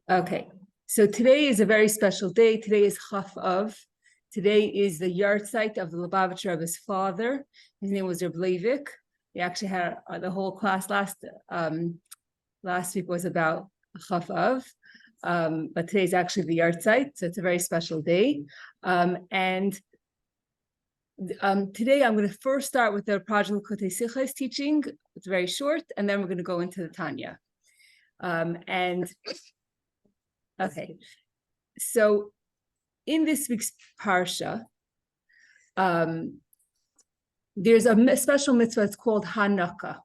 Okay, so today is a very special day. Today is Chaf Av. Today is the yahrzeit of the Lubavitcher Rebbe's father. His name was Reb Leivik. We actually had the whole class last week was about Chaf Av, but today is actually the yahrzeit, so it's a very special day. Today I'm going to first start with the project Likkutei Sichos teaching. It's very short, and then we're going to go into the Tanya. Okay, so in this week's parsha, there's a special mitzvah. It's called Hanaka.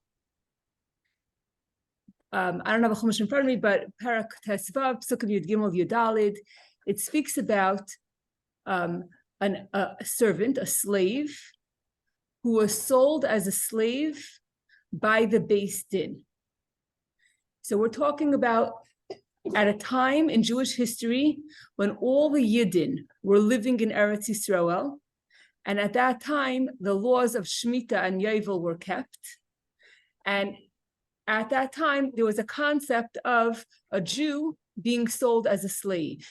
I don't have a chumash in front of me, but Perek Tesvav, Psukim Yud Gimel Yudalid, it speaks about a servant, a slave, who was sold as a slave by the Beis Din. So we're talking about at a time in Jewish history when all the Yidden were living in Eretz Yisrael, and at that time the laws of Shemitah and Yovel were kept. And at that time there was a concept of a Jew being sold as a slave.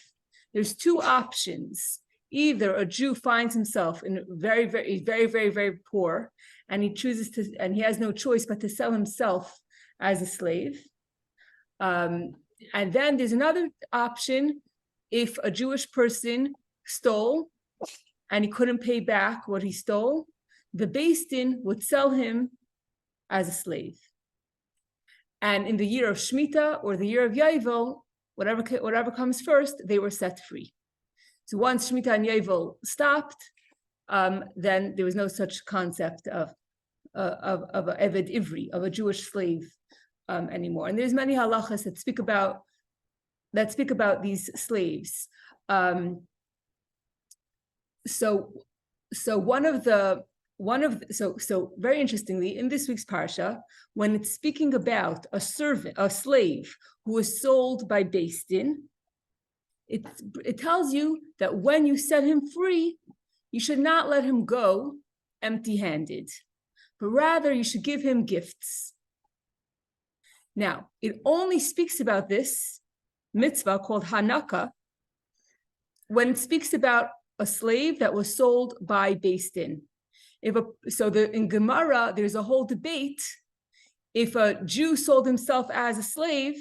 There's two options. Either a Jew finds himself in very, very poor, and he chooses to, and he has no choice but to sell himself as a slave. And then there's another option. If a Jewish person stole and he couldn't pay back what he stole, the Beis Din would sell him as a slave. And in the year of Shemitah or the year of Yovel, whatever comes first, they were set free. So once Shemitah and Yovel stopped, then there was no such concept of a Eved Ivri, of a Jewish slave anymore. And there's many halachas that speak about these slaves. So very interestingly, in this week's parsha, when it's speaking about a slave who was sold by Beis Din, it tells you that when you set him free, you should not let him go empty-handed, but rather you should give him gifts. Now, it only speaks about this mitzvah called Hanaka when it speaks about a slave that was sold by Beis Din. In Gemara, there's a whole debate. If a Jew sold himself as a slave,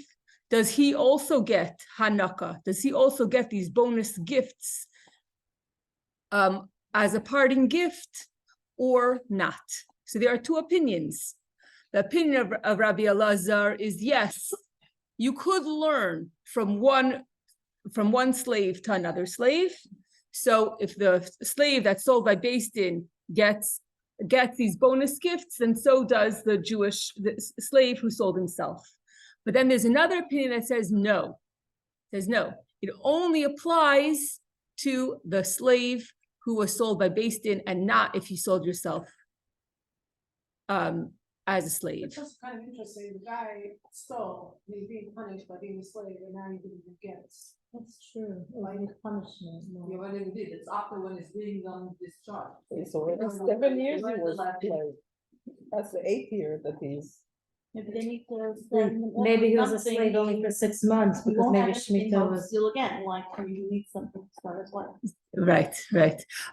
does he also get Hanaka? Does he also get these bonus gifts as a parting gift or not? So there are two opinions. The opinion of Rabbi Elazar is yes, you could learn from one slave to another slave. So if the slave that's sold by Beis Din gets these bonus gifts, then so does the slave who sold himself. But then there's another opinion that says no. It only applies to the slave who was sold by Beis Din and not if you sold yourself as a slave. It's kind of interesting. The guy stole, he's being punished by being a slave, and now he didn't get. That's true. Like punishment. No. Yeah, well, indeed, it's after when it's being discharged. Okay, so it's 7 years he was slave. That's the 8th year that he's. Maybe they need to send Maybe he was a slave only for 6 months because maybe Shemitah was still again, like you need something to start as well. Right.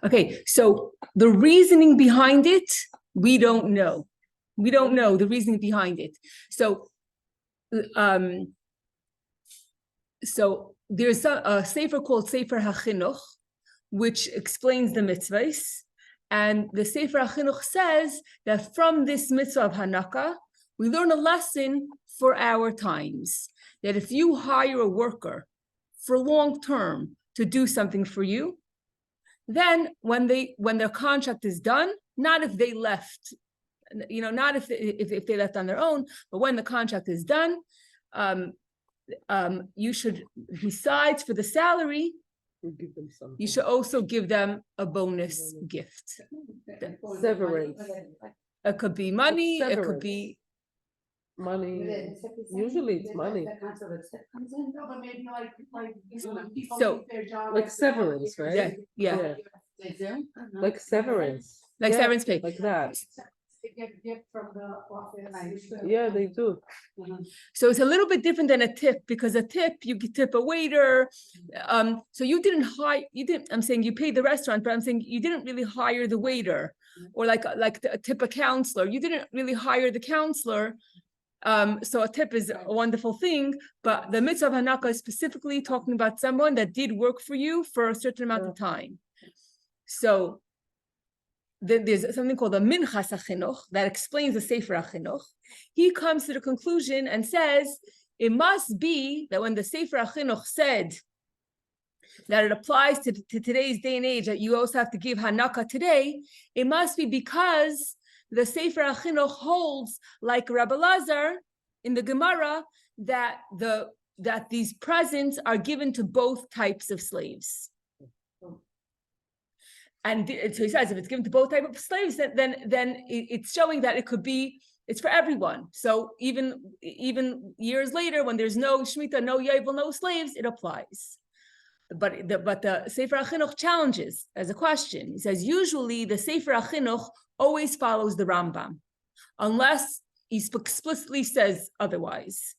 Okay, so the reasoning behind it, we don't know. We don't know the reasoning behind it. So there's a sefer called Sefer HaChinuch, which explains the mitzvahs. And the Sefer HaChinuch says that from this mitzvah of Hanaka, we learn a lesson for our times. That if you hire a worker for long term to do something for you, then when their contract is done, not if they left, not if they left on their own, but when the contract is done, you should, besides for the salary, Give them something. you should also give them a bonus gift. Severance. It could be money, it could Severance. be Money. Usually it's money. No, but maybe like people So, leave their job. Like severance, right? yeah. They do? Like severance. Like Yeah, severance pay. Like that. they get gift from the office. Yeah, they do. So it's a little bit different than a tip, because a tip, you could tip a waiter. So you didn't hire, I'm saying you paid the restaurant, but I'm saying you didn't really hire the waiter, or like tip a counselor. You didn't really hire the counselor. So a tip is a wonderful thing, but the Mitzvah of Hanaka is specifically talking about someone that did work for you for a certain amount of time. So then there's something called the Minchas HaChinuch that explains the Sefer HaChinuch. He comes to the conclusion and says, it must be that when the Sefer HaChinuch said that it applies to today's day and age, that you also have to give Hanaka today, it must be because the Sefer HaChinuch holds, like Rabbi Lazar in the Gemara, that these presents are given to both types of slaves. And so he says, if it's given to both types of slaves, then it's showing that it's for everyone. So even years later, when there's no Shemitah, no Yovel, no slaves, it applies. But the Sefer HaChinuch challenges as a question. He says, usually the Sefer HaChinuch always follows the Rambam, unless he explicitly says otherwise.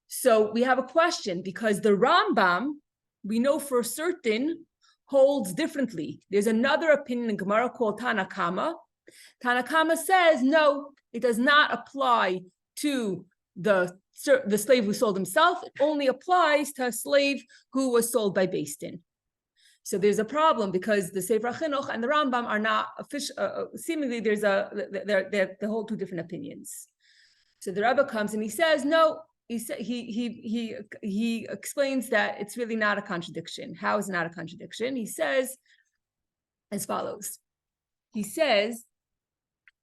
So we have a question, because the Rambam, we know for certain, holds differently. There's another opinion in Gemara called Tanakama. Tanakama says, no, it does not apply to the slave who sold himself. It only applies to a slave who was sold by Beis Din. So there's a problem, because the Sefer HaChinuch and the Rambam are not official. Seemingly, they hold two different opinions. So the Rebbe comes and he says, no. He explains that it's really not a contradiction. How is it not a contradiction? He says as follows. He says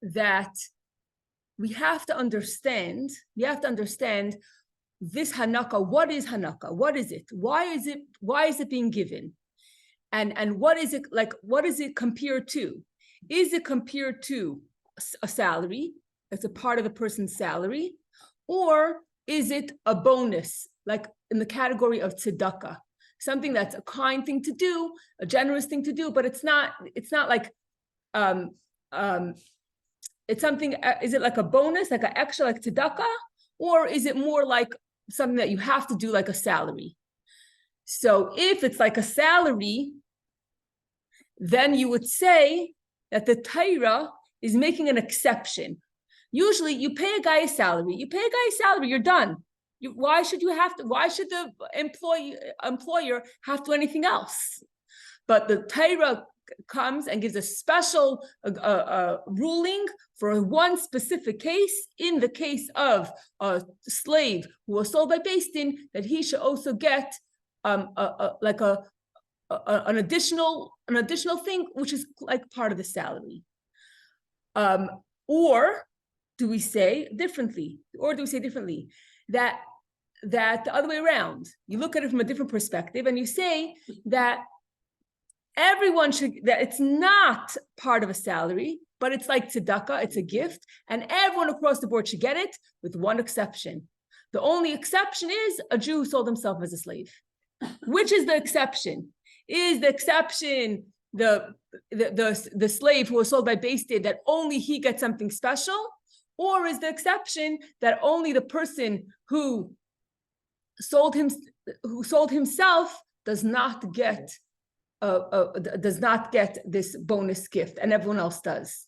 that we have to understand this Hanaka. What is Hanaka? What is it? Why is it being given? And what is it like? What is it compared to? Is it compared to a salary? It's a part of the person's salary, or is it a bonus, like in the category of tzedakah, something that's a kind thing to do, a generous thing to do, but it's not like, it's something, is it like a bonus, like an extra, like tzedakah, or is it more like something that you have to do, like a salary? So if it's like a salary, then you would say that the Torah is making an exception. Usually you pay a guy a salary, you're done. Why should the employer have to do anything else? But the Torah comes and gives a special ruling for one specific case, in the case of a slave who was sold by Beis Din, that he should also get an additional thing, which is like part of the salary. Or do we say differently? That the other way around, you look at it from a different perspective and you say that that it's not part of a salary, but it's like tzedakah, it's a gift, and everyone across the board should get it, with one exception. The only exception is a Jew who sold himself as a slave. Which is the exception? Is the exception the slave who was sold by Beis Din, that only he gets something special? Or is the exception that only the person who sold himself does not get this bonus gift, and everyone else does?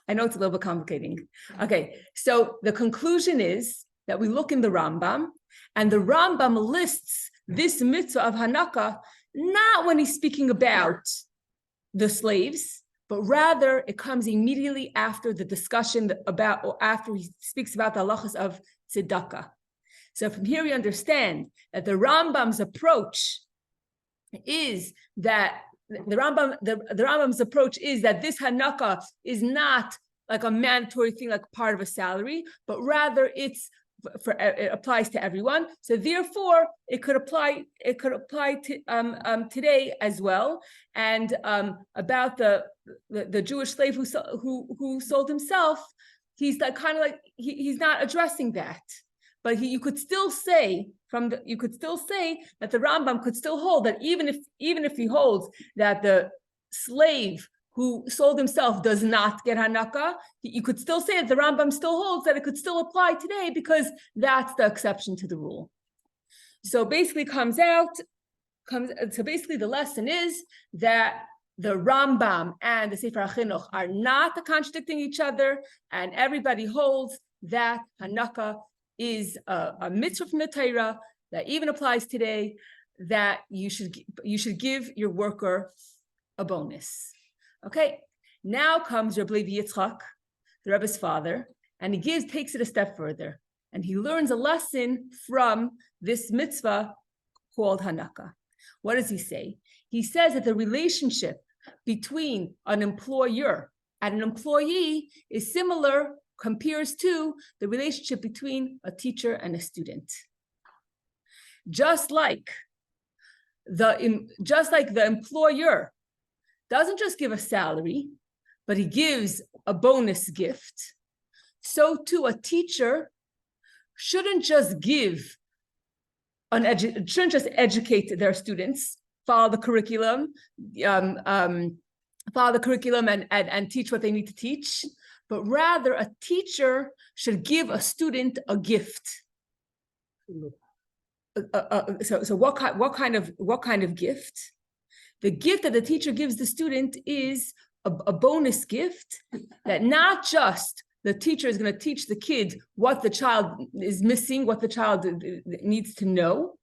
I know it's a little bit complicating. Okay, so the conclusion is that we look in the Rambam, and the Rambam lists this mitzvah of Hanaka not when he's speaking about the slaves, but rather it comes immediately after the discussion about, or after he speaks about the halachas of tzedakah. So from here we understand that the Rambam's approach is that the Rambam's approach is that this Hanaka is not like a mandatory thing, like part of a salary, but rather it applies to everyone. So therefore, it could apply to today as well. And about the Jewish slave who sold himself, he's like he's not addressing that. But you could still say that the Rambam could still hold that even if he holds that the slave who sold himself does not get Hanaka, you could still say that the Rambam still holds that it could still apply today because that's the exception to the rule. So basically the lesson is that the Rambam and the Sefer HaChinuch are not contradicting each other, and everybody holds that Hanaka is a mitzvah from the Torah that even applies today, that you should give your worker a bonus. Okay, now comes Rabbi Levi Yitzchak, the Rebbe's father, and he takes it a step further, and he learns a lesson from this mitzvah called Hanaka. What does he say? He says that the relationship between an employer and an employee is similar, compares to the relationship between a teacher and a student. Just like the employer doesn't just give a salary, but he gives a bonus gift, so too a teacher shouldn't just educate their students, follow the curriculum, and teach what they need to teach, but rather a teacher should give a student a gift. So what kind of gift? The gift that the teacher gives the student is a bonus gift, that not just the teacher is going to teach the kid what the child is missing, what the child needs to know,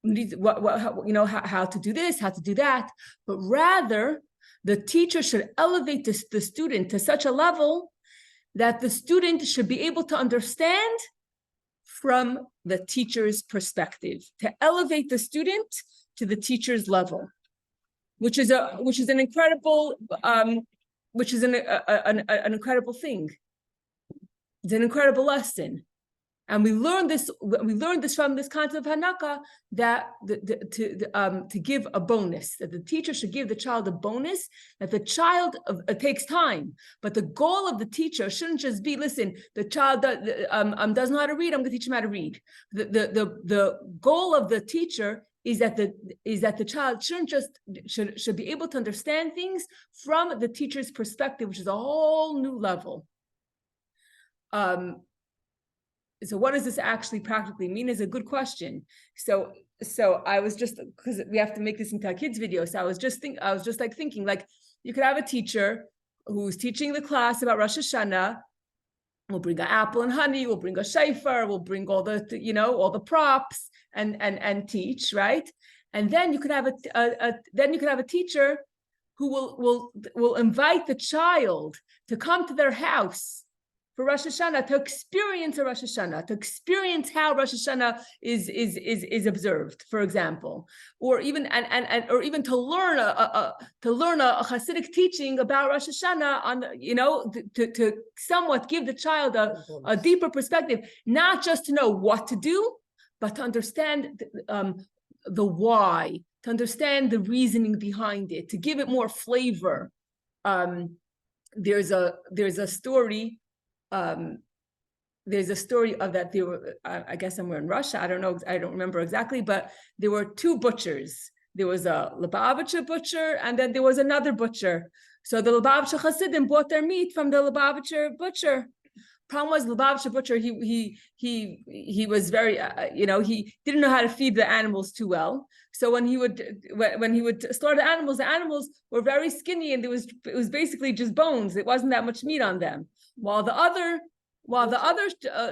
how to do this, how to do that, but rather the teacher should elevate the student to such a level that the student should be able to understand from the teacher's perspective, to elevate the student to the teacher's level, which is an incredible incredible thing. It's an incredible lesson, and we learned this from this concept of Hanaka, that to give a bonus, that the teacher should give the child a bonus, that the child it takes time, but the goal of the teacher shouldn't just be, listen, the child doesn't know how to read, I'm going to teach him how to read. The goal of the teacher is that the child should be able to understand things from the teacher's perspective, which is a whole new level. So what does this actually practically mean is a good question. So I was just, because we have to make this into a kids video, so I was just thinking like, you could have a teacher who's teaching the class about Rosh Hashanah. We'll bring an apple and honey, we'll bring a shofar, we'll bring all the props and teach, right? And then you could have a teacher who will invite the child to come to their house for Rosh Hashanah, to experience a Rosh Hashanah, to experience how Rosh Hashanah is observed, for example, or even or even to learn a Hasidic teaching about Rosh Hashanah to somewhat give the child a deeper perspective, not just to know what to do, but to understand the why, to understand the reasoning behind it, to give it more flavor. There's a story. There's a story of that. There were, I guess somewhere in Russia, I don't know, I don't remember exactly, but there were two butchers. There was a Lubavitcher butcher, and then there was another butcher. So the Lubavitcher Hasidim bought their meat from the Lubavitcher butcher. Problem was, Lubavitcher butcher, he was very, he didn't know how to feed the animals too well. So when he would slaughter the animals were very skinny, and it was basically just bones. It wasn't that much meat on them. While the other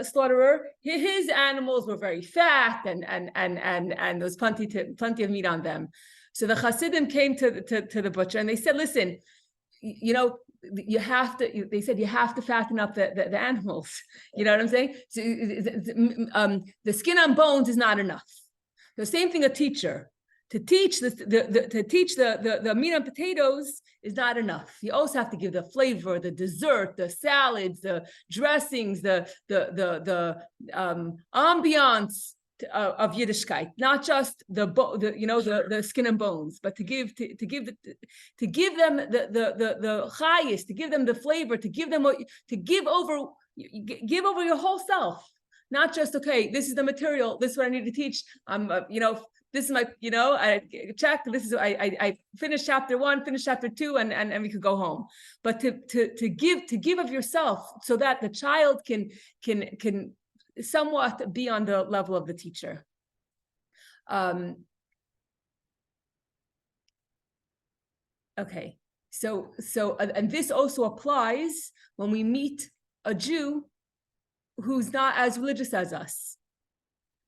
slaughterer, his animals were very fat, and there was plenty of meat on them. So the Hasidim came to the butcher, and they said, listen, you have to fatten up the animals. You know what I'm saying? So, the skin on bones is not enough. The same thing a teacher. To teach the meat and potatoes is not enough. You also have to give the flavor, the dessert, the salads, the dressings, the ambiance of Yiddishkeit, not just the skin and bones, but to give them the chayis, to give them the flavor, to give over your whole self. Not just, okay, this is the material, this is what I need to teach. this is my, I check, this is, I finished chapter 1, finished chapter 2, and we could go home. But to give of yourself so that the child can somewhat be on the level of the teacher. Okay, so and this also applies when we meet a Jew who's not as religious as us.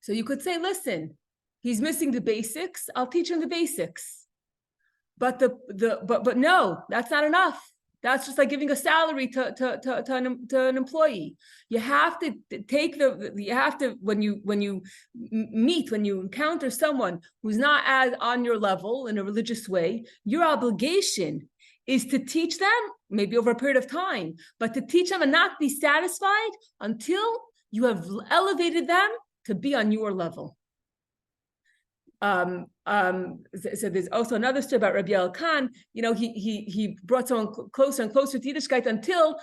So you could say, listen, he's missing the basics. I'll teach him the basics. But but no, that's not enough. That's just like giving a salary to an employee. You have to take when you encounter someone who's not as on your level in a religious way, your obligation is to teach them, maybe over a period of time, but to teach them and not be satisfied until you have elevated them to be on your level. So there's also another story about Rabbi Elkan. He brought someone closer and closer to Yiddishkeit until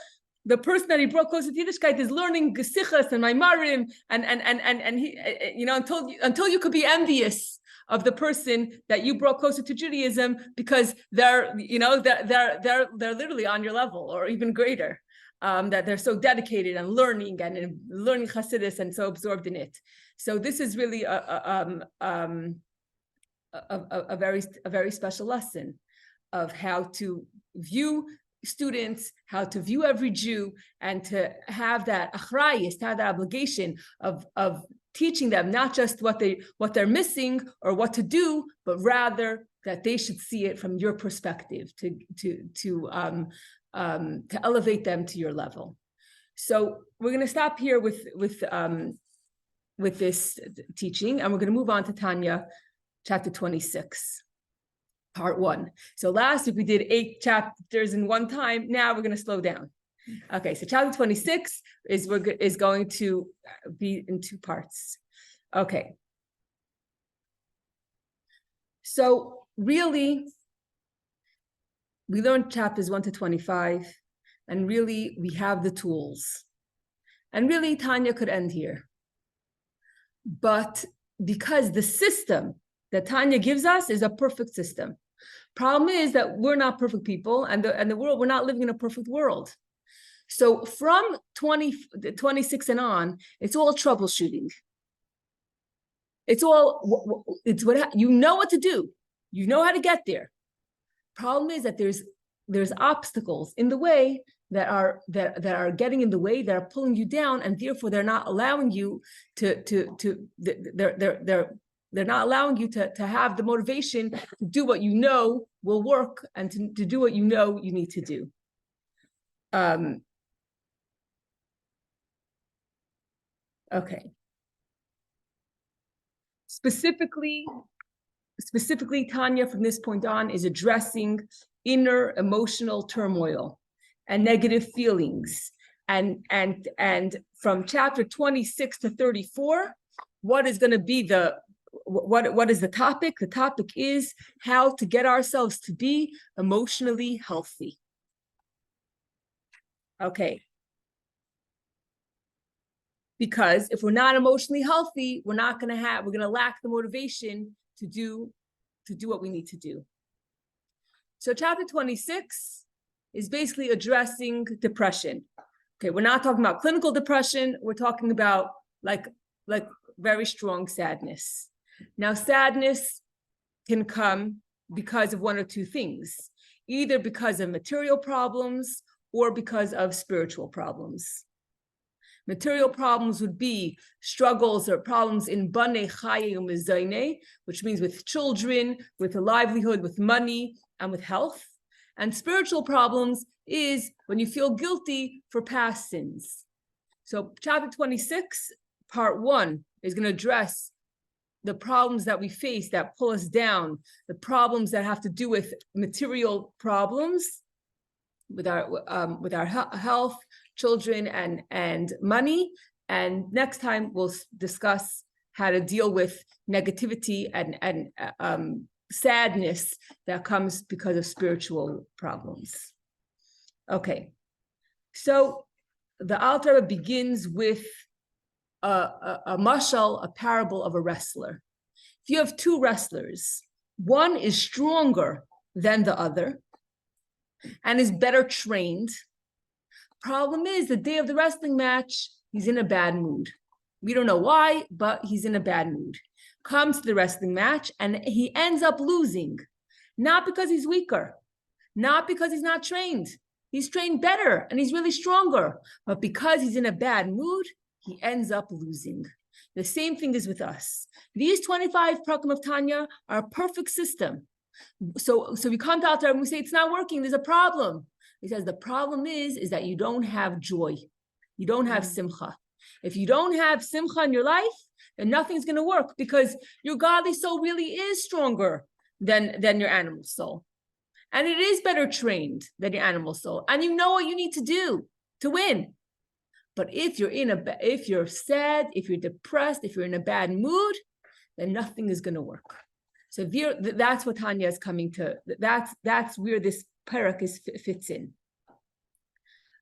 the person that he brought closer to Yiddishkeit is learning Sichos and Maimarim, and he, until you could be envious of the person that you brought closer to Judaism because they're literally on your level or even greater. That they're so dedicated and learning Hasidus and so absorbed in it. So this is really a very special lesson of how to view students, how to view every Jew, and to have that achrayus, to have that obligation of teaching them not just what they're missing or what to do, but rather that they should see it from your perspective to elevate them to your level. So we're going to stop here with this teaching, and we're going to move on to Tanya, chapter 26, part 1. So last week we did 8 chapters in one time. Now we're going to slow down. Okay, so chapter 26 is going to be in 2 parts. Okay. So really, we learned chapters 1 to 25, and really we have the tools. And really Tanya could end here. But because the system that Tanya gives us is a perfect system. Problem is that we're not perfect people, and the world, we're not living in a perfect world. So from 26 and on, it's all troubleshooting. It's what you know what to do. You know how to get there. Problem is that there's obstacles in the way that are getting in the way, that are pulling you down, and therefore they're not allowing you they're not allowing you to have the motivation to do what you know will work and to do what you know you need to do. Okay. Specifically, Tanya, from this point on, is addressing inner emotional turmoil and negative feelings. And from chapter 26 to 34, what is going to be what is the topic? The topic is how to get ourselves to be emotionally healthy. Okay. Because if we're not emotionally healthy, we're going to lack the motivation to do what we need to do. So chapter 26 is basically addressing depression. Okay, we're not talking about clinical depression. We're talking about like very strong sadness. Now, sadness can come because of one or two things, either because of material problems or because of spiritual problems. Material problems would be struggles or problems in Banei Chaye U'Mezayne, which means with children, with a livelihood, with money, and with health. And spiritual problems is when you feel guilty for past sins. So chapter 26, part 1, is going to address the problems that we face that pull us down, the problems that have to do with material problems, with our health, children, and money. And next time we'll discuss how to deal with negativity and sadness that comes because of spiritual problems. Okay, so the Alter Rebbe begins with a mashal, a parable of a wrestler. If you have two wrestlers, one is stronger than the other and is better trained. Problem is, the day of the wrestling match, he's in a bad mood. We don't know why, but he's in a bad mood. Comes to the wrestling match and he ends up losing. Not because he's weaker, not because he's not trained. He's trained better and he's really stronger. But because he's in a bad mood, he ends up losing. The same thing is with us. These 25 Prakim of Tanya are a perfect system. So we come to Alter Rebbe and we say, it's not working, there's a problem. He says, the problem is that you don't have joy. You don't have simcha. If you don't have simcha in your life, then nothing's going to work because your godly soul really is stronger than your animal soul. And it is better trained than your animal soul. And you know what you need to do to win. But if you're sad, if you're depressed, if you're in a bad mood, then nothing is going to work. So that's what Tanya is coming to. That's where this Perek fits in.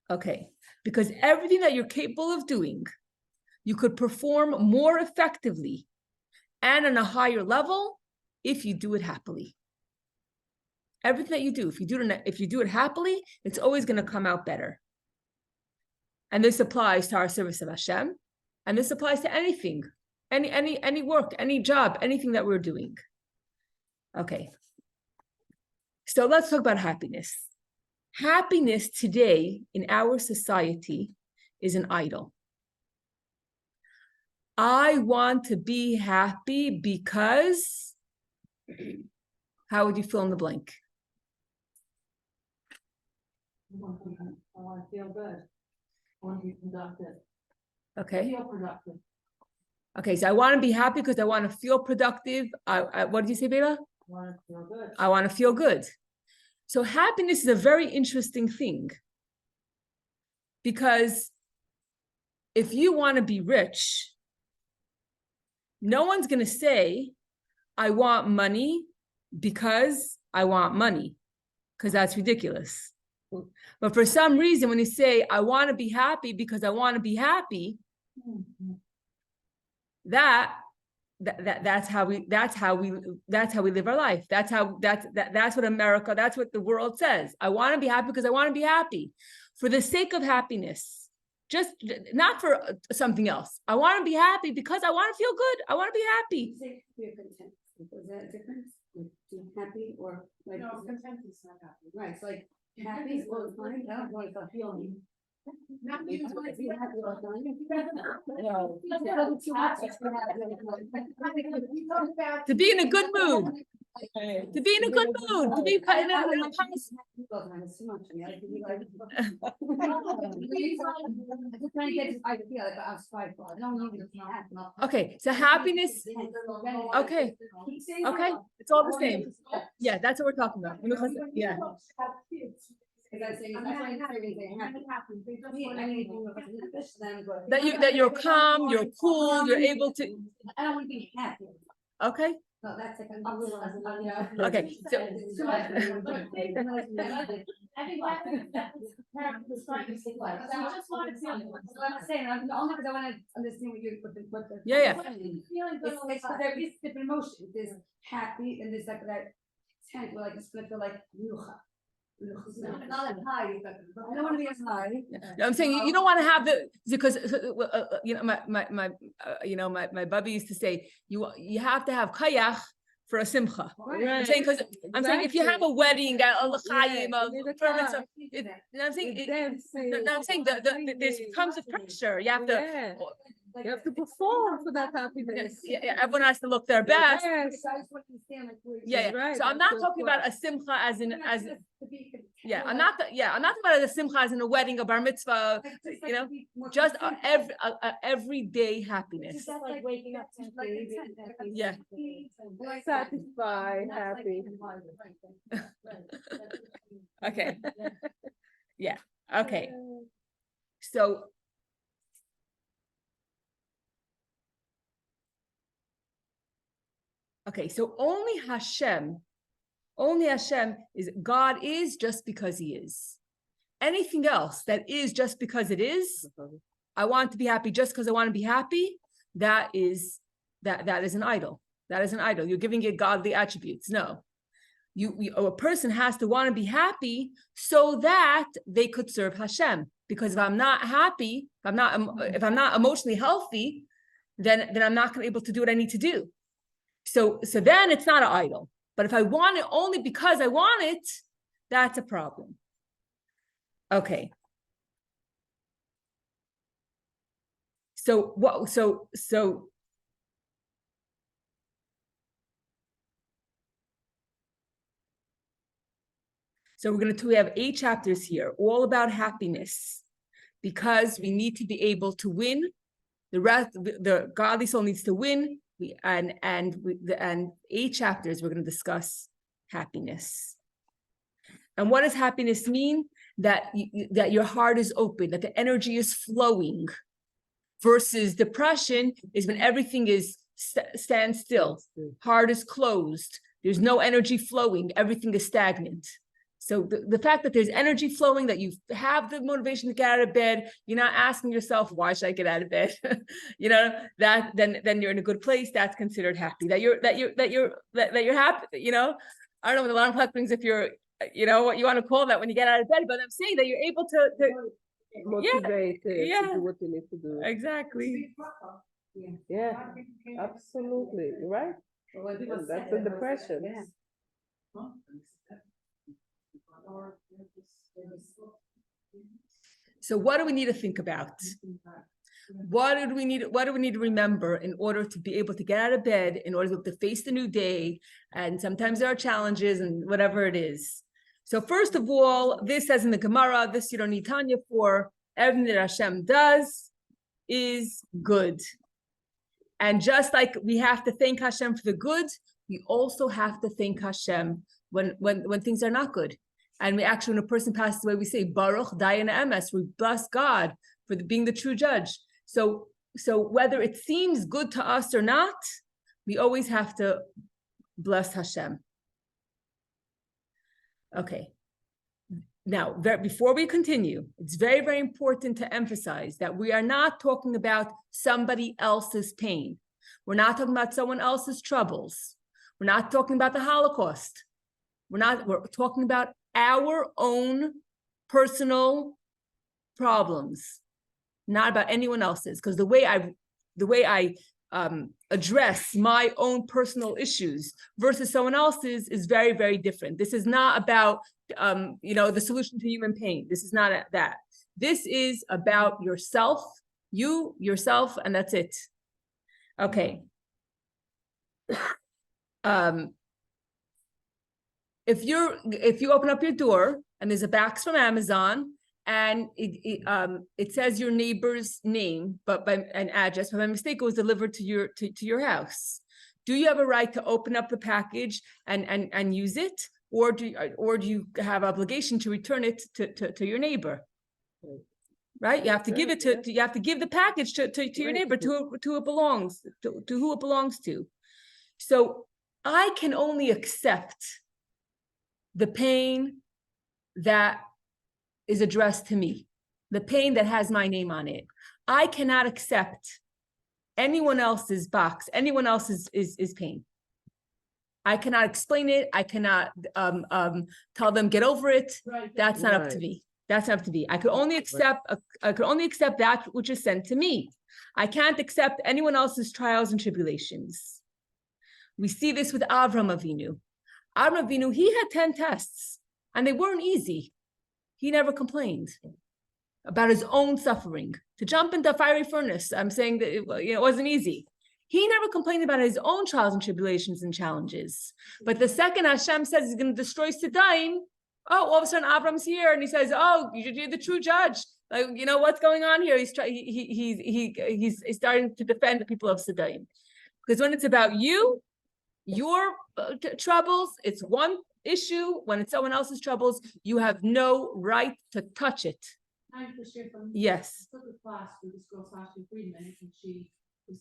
Okay, because everything that you're capable of doing, you could perform more effectively and on a higher level if you do it happily. Everything that you do, if you do it happily, it's always going to come out better. And this applies to our service of Hashem, and this applies to anything, any work, any job, anything that we're doing. Okay. So let's talk about happiness. Happiness today in our society is an idol. I want to be happy because, how would you fill in the blank? I want to feel good. I want to be productive. Okay. Feel productive. Okay, so I want to be happy because I want to feel productive. What did you say, Bela? I want to feel good. I want to feel good. So happiness is a very interesting thing. Because if you want to be rich, no one's going to say, I want money because I want money, because that's ridiculous. But for some reason, when you say, I want to be happy because I want to be happy, that's how we live our life. That's what America, that's what the world says. I want to be happy because I want to be happy for the sake of happiness, just not for something else. I want to be happy because I want to feel good. I want to be happy. Is that a difference? Happy or like? No, content is not happy. Right, it's like happy is what fine, I don't want to feeling. Not You just want to be happy all the time. To be in a good mood. To be in a good mood. To be kind of Okay, so happiness. Okay. Okay, it's all the same. Yeah, that's what we're talking about. Yeah. That you're calm, you're cool, you're able to. I don't want to be happy. Okay. No, that's like Okay, so I think that's trying to say like, I just want to feel. I'm saying, only because I want to understand what the. Yeah. It's there is different emotions. There's happy and there's like that tent where like it's gonna feel like yucha. Not that high, but I don't want to be as high. No, I'm saying you don't want to have because my Bubby used to say you have to have kayach for a simcha. I'm saying because I'm saying if you have a wedding, I'm saying there comes with pressure. You have to. You have to perform for that happiness. Yeah, everyone has to look their best. Yes. Yeah. Right, So I'm not talking about a simcha as in I'm not talking about a simcha as in a wedding, a bar mitzvah, just everyday happiness. Just like waking up to Yeah. Satisfied, happy. Okay. Yeah. Okay. So. Okay, so only Hashem is, God is just because he is. Anything else that is just because it is, I want to be happy just because I want to be happy, that is an idol. That is an idol. You're giving it godly attributes. No. A person has to want to be happy so that they could serve Hashem. Because if I'm not happy, if I'm not emotionally healthy, then I'm not going to be able to do what I need to do. So then it's not an idol. But if I want it only because I want it, that's a problem. Okay. So we have 8 chapters here, all about happiness, because we need to be able to win. The godly soul needs to win. And 8 chapters we're going to discuss happiness. And what does happiness mean? That your heart is open, that the energy is flowing. Versus depression is when everything is stand still, heart is closed, there's no energy flowing, everything is stagnant. So the fact that there's energy flowing, that you have the motivation to get out of bed, you're not asking yourself, why should I get out of bed? Then you're in a good place. That's considered happy. That you're happy. I don't know what alarm clock brings, if you're, what you want to call that when you get out of bed, but I'm saying that you're able to Motivated Yeah. to do what you need to do. exactly. Yeah, absolutely, you're right. And that's the depression. So what do we need to think about? What do we need to remember in order to be able to get out of bed, in order to face the new day? And sometimes there are challenges and whatever it is. So first of all, this says in the Gemara, this you don't need Tanya for, everything that Hashem does is good. And just like we have to thank Hashem for the good, we also have to thank Hashem when things are not good. And we actually, when a person passes away, we say, Baruch Dayan Emes, we bless God for being the true judge. So whether it seems good to us or not, we always have to bless Hashem. Okay. Now, before we continue, it's very, very important to emphasize that we are not talking about somebody else's pain. We're not talking about someone else's troubles. We're not talking about the Holocaust. We're talking about our own personal problems, not about anyone else's. Because the way I address my own personal issues versus someone else's is very, very different. This is not about the solution to human pain. This is not that. This is about yourself, yourself, and that's it. Okay. If you open up your door and there's a box from Amazon and it says your neighbor's name, but by an address, but by mistake it was delivered to your house, do you have a right to open up the package and use it, or do you have obligation to return it to your neighbor? Right, you have to give it to you have to give the package to your neighbor, to who it belongs to. So I can only accept the pain that is addressed to me, the pain that has my name on it. I cannot accept anyone else's box, anyone else's is pain. I cannot explain it. I cannot tell them get over it. Right. That's not up to me. That's not up to me. I could only accept that which is sent to me. I can't accept anyone else's trials and tribulations. We see this with Avram Avinu. Avram Avinu, he had 10 tests and they weren't easy. He never complained about his own suffering. To jump into a fiery furnace, I'm saying that it wasn't easy. He never complained about his own trials and tribulations and challenges. But the second Hashem says he's going to destroy Sodom, all of a sudden Avram's here and he says, "Oh, you're the true judge. Like, what's going on here?" He's starting to defend the people of Sodom. Because when it's about you, your troubles, it's one issue. When it's someone else's troubles, you have no right to touch it. Yes. I took a class with this girl, Sasha Friedman, and she was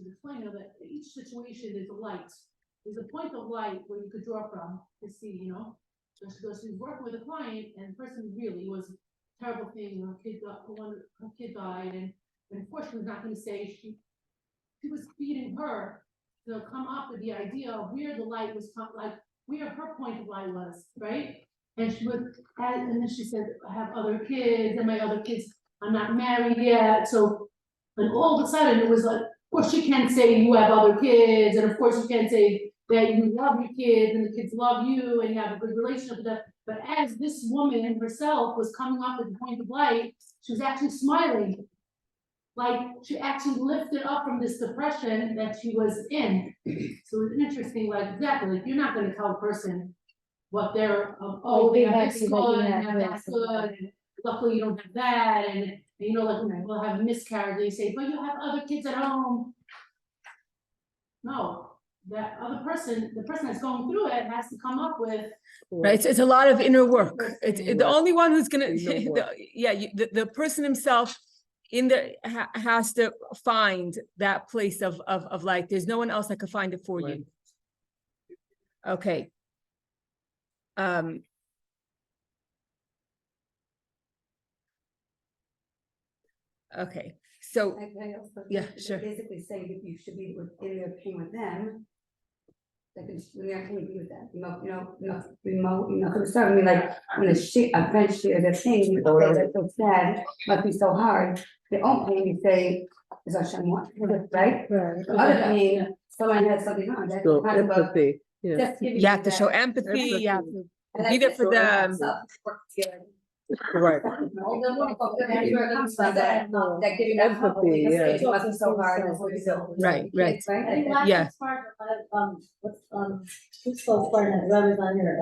explaining that each situation is a light. There's a point of light where you could draw from to see, So she goes, she's working with a client, and the person really was a terrible thing. Her kid died, and of course she was not going to say she was feeding her to come up with the idea of where the light was, like, where her point of light was, right? And she would, and then she said, I have other kids, and my other kids, I'm not married yet, so, and all of a sudden, it was like, of course, you can't say you have other kids, and of course, you can't say that you love your kids, and the kids love you, and you have a good relationship with them. But as this woman herself was coming up with the point of light, she was actually smiling. Like, she actually lifted up from this depression that she was in. So it's interesting, like, exactly, like, you're not gonna tell a person what they're, oh, they have this good, and they have that good, and luckily you don't have that, and you know, like, we'll have a miscarriage, they say, but you have other kids at home. No, that other person, the person that's going through it has to come up with. Right, so it's a lot of inner work. It's the only one who's gonna, Inner work. the person himself in there has to find that place of light. There's no one else that can find it for you. Okay. Okay, so I also Yeah, think sure. basically say that you should be in their pain with them. Like, when you're actually be with them, because I mean, like, when a friend shares their pain, you say that's so sad, must be so hard. Their own pain, you say, is Hashem one, right? Right. The other pain, someone has something on, that's So kind of a, empathy, yeah. just giving you have to that- show empathy, you have Empathy. to and be that's there for just them. work together. Right. Where it comes from, that giving that hope, Empathy, because yeah. it must be so hard, that's what you do. Right, right. I think Right? Yeah. last part, who's so part of Rebbe's on here,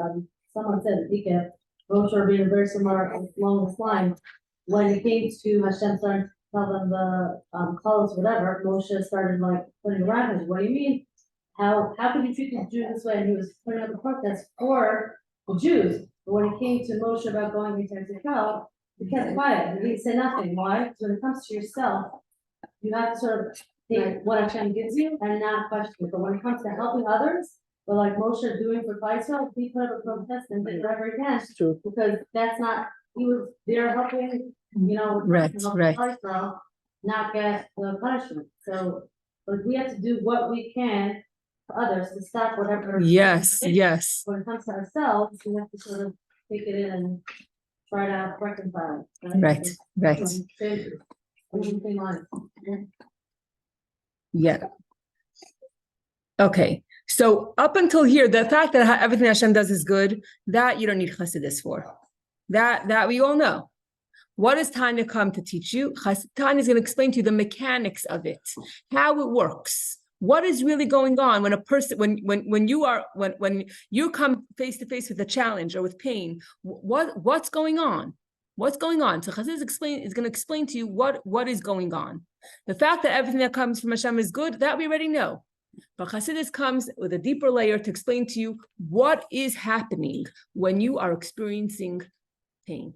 someone said, we can, Moshe or being very similar along this line. When it came to Hashem starting to tell them the, clothes, whatever, Moshe started like putting around him, what do you mean? How could you treat the Jews this way? And he was putting up a protest for the Jews. But when it came to Moshe about going into hell, he kept quiet, he didn't say nothing. Why? Because when it comes to yourself, you have to sort of take what Hashem gives you and not question it. But when it comes to helping others, but like Moshe doing for Israel, he put up a protest and did whatever he can, It's true. because that's not, he was there helping, Right, right. Israel not get the punishment. So, but we have to do what we can for others to stop whatever. Yes, yes, When it comes to ourselves, we have to sort of take it in and try to reconcile. right, right, Same line. yeah. Okay, so up until here, the fact that everything Hashem does is good, that you don't need chassidus for. That we all know. What does Tanya come to teach you? Tanya is going to explain to you the mechanics of it, how it works. What is really going on when a person, when you come face to face with a challenge or with pain? What's going on? What's going on? So Chassidus is going to explain to you what is going on. The fact that everything that comes from Hashem is good, that we already know. But Chassidus comes with a deeper layer to explain to you what is happening when you are experiencing pain.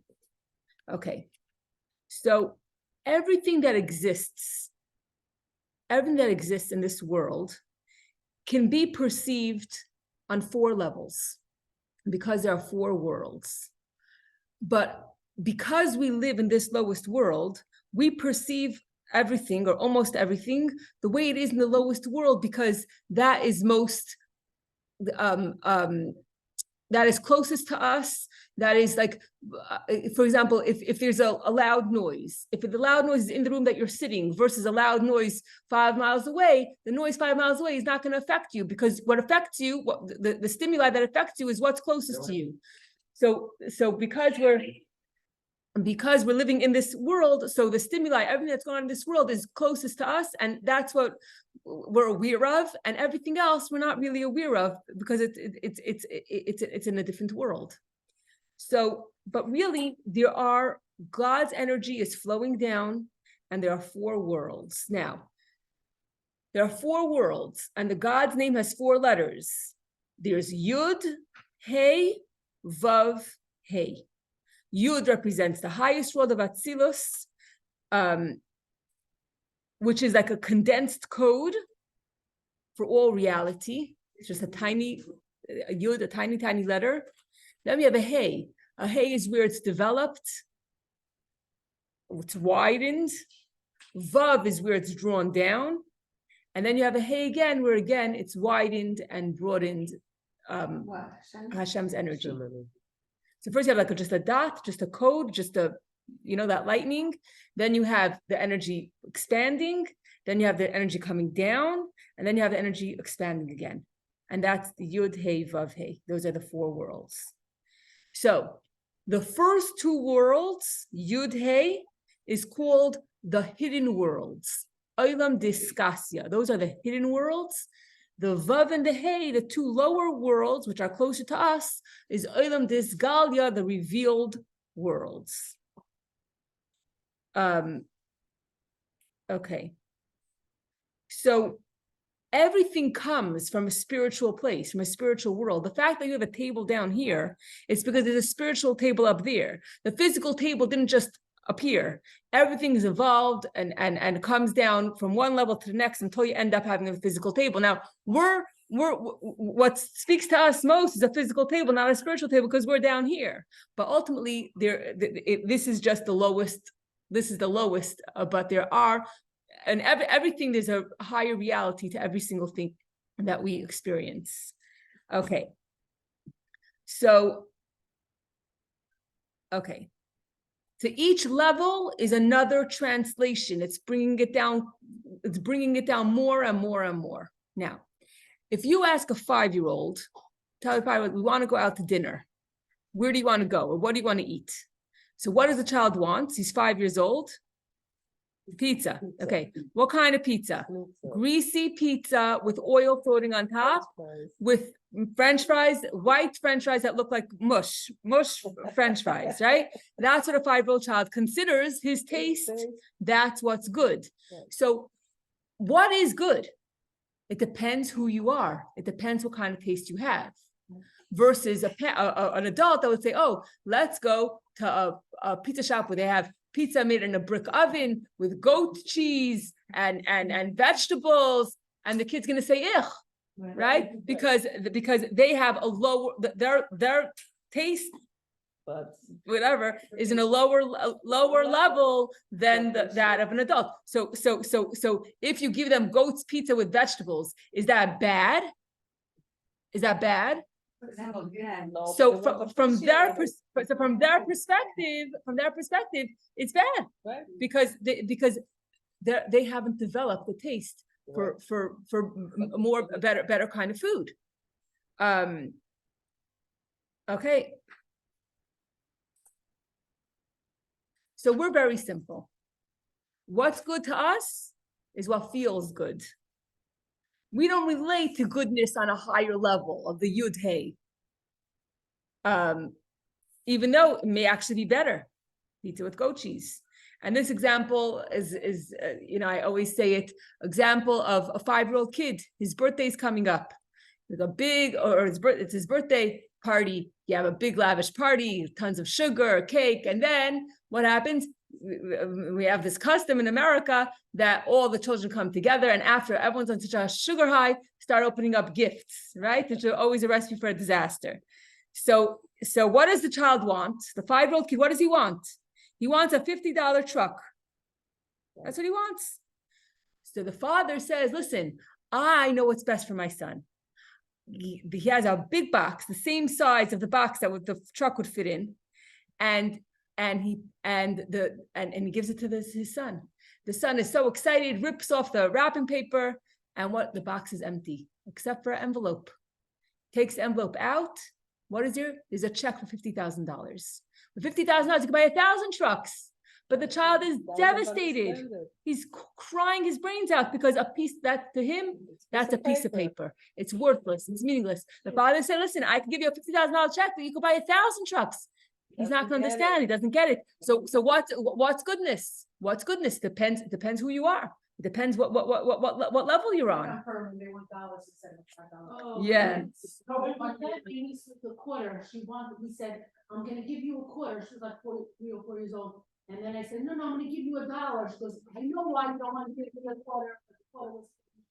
Okay, so everything that exists in this world can be perceived on 4 levels because there are 4 worlds. But because we live in this lowest world, we perceive everything or almost everything the way it is in the lowest world, because that is most that is closest to us. That is like, for example, if there's a loud noise, if the loud noise is in the room that you're sitting versus a loud noise 5 miles away, the noise 5 miles away is not going to affect you, because what affects you, the stimuli that affects you is what's closest to you. So because we're living in this world, so the stimuli, everything that's going on in this world is closest to us, and that's what we're aware of, and everything else we're not really aware of because it's in a different world. So, but really, God's energy is flowing down, and there are 4 worlds. Now, there are 4 worlds, and the God's name has 4 letters. There's Yud, Hey, Vav, Hey. Yud represents the highest world of Atzilus, which is like a condensed code for all reality. It's just a tiny Yud, a tiny, tiny letter. Then we have a Hey. A Hey is where it's developed, it's widened. Vav is where it's drawn down. And then you have a hey again, where again it's widened and broadened What? Hashem's energy. So first you have like just a dot, just a code, just a, that lightning. Then you have the energy expanding. Then you have the energy coming down, and then you have the energy expanding again. And that's the Yud, Hey, Vav, Hey. Those are the 4 worlds. So the first 2 worlds, Yud, Hey, is called the hidden worlds. Olam Diskasya. Those are the hidden worlds. The Vav and the Hey, the 2 lower worlds, which are closer to us, is Olam Disgalya, the revealed worlds. Okay. So everything comes from a spiritual place, from a spiritual world. The fact that you have a table down here is because there's a spiritual table up there. The physical table didn't just appear. Everything is evolved and comes down from one level to the next until you end up having a physical table. Now, what speaks to us most is a physical table, not a spiritual table, because we're down here. But ultimately, this is just the lowest. This is the lowest, but there are, and everything, there's a higher reality to every single thing that we experience. Okay. So each level is another translation. It's bringing it down more and more and more. Now, if you ask a 5-year-old, tell a 5-year-old, we want to go out to dinner. Where do you want to go? Or what do you want to eat? So what does the child want? He's 5 years old. Pizza. Okay. What kind of pizza? Greasy pizza with oil floating on top, with French fries, white French fries that look like mush French fries, right? That's what a 5-year-old child considers his taste. That's what's good. So what is good? It depends who you are. It depends what kind of taste you have. Versus an adult that would say, oh, let's go to a pizza shop where they have pizza made in a brick oven with goat cheese and vegetables, and the kid's going to say, "Ugh," right? Because they have a lower, their taste, whatever, is in a lower level than that of an adult. So if you give them goat's pizza with vegetables, is that bad? Is that bad? So from their perspective, it's bad, right? Because they haven't developed the taste for a better kind of food. Okay. So we're very simple. What's good to us is what feels good. We don't relate to goodness on a higher level of the Yud Hey, even though it may actually be better, pizza with goat cheese. And this example is I always say it, example of a 5-year-old kid. His birthday's coming up. There's it's his birthday party. You have a big lavish party, tons of sugar, cake, and then what happens? We have this custom in America that all the children come together, and after everyone's on such a sugar high, start opening up gifts, right? Which are always a recipe for a disaster. So what does the child want? The 5-year-old kid, what does he want? He wants a $50 truck. That's what he wants. So the father says, listen, I know what's best for my son. He has a big box, the same size of the box that the truck would fit in, and he gives it to his son. The son is so excited, rips off the wrapping paper, and the box is empty except for an envelope. Takes the envelope out. What is there? There's a check for $50,000. With $50,000, you can buy 1,000 trucks. But the child is devastated. He's crying his brains out because a piece that to him, that's a piece of paper. It's worthless. It's meaningless. The father said, listen, I can give you a $50,000 check, but you can buy 1,000 trucks. He's not going to understand. He doesn't get it. So what's goodness? What's goodness? Depends who you are. It depends what level you're on. They want dollars instead of $5. Yeah. So my dad gave me the quarter. He said, I'm going to give you a quarter. She was like 3 or 4 years old. And then I said, no, I'm going to give you $1. She goes, I know why you don't want to give me a quarter. But the quarter was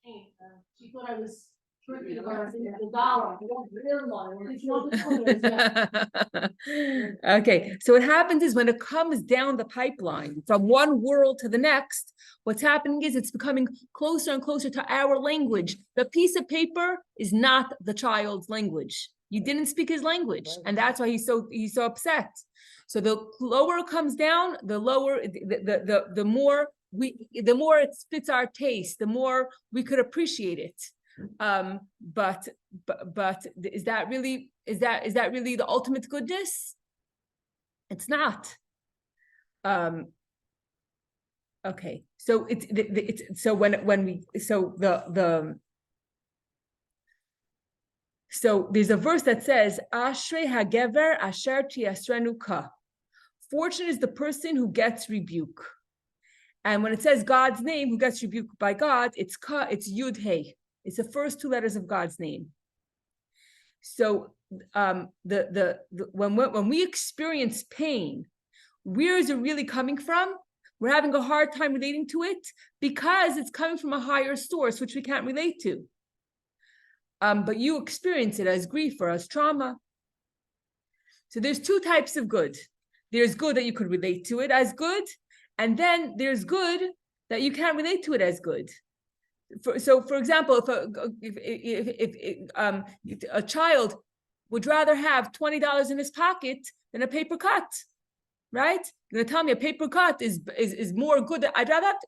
pain. She thought I was tricky about the dollar, you don't really want it. If you want the others, yeah. Okay, so what happens is when it comes down the pipeline from one world to the next, what's happening is it's becoming closer and closer to our language. The piece of paper is not the child's language. You didn't speak his language, and that's why he's so upset. So the lower it comes down, the lower the more it fits our taste, the more we could appreciate it. But is that really the ultimate goodness? It's not. Okay, so so there's a verse that says, Ashrei hagever asher tiasrenu ka. Fortunate is the person who gets rebuke. And when it says God's name, who gets rebuked by God, it's ka, it's yud hey. It's the first two letters of God's name. So when we experience pain, where is it really coming from? We're having a hard time relating to it because it's coming from a higher source, which we can't relate to. But you experience it as grief or as trauma. So there's two types of good. There's good that you could relate to it as good, and then there's good that you can't relate to it as good. For example, if a child would rather have $20 in his pocket than a paper cut, right? You're gonna tell me a paper cut is more good. I'd rather have.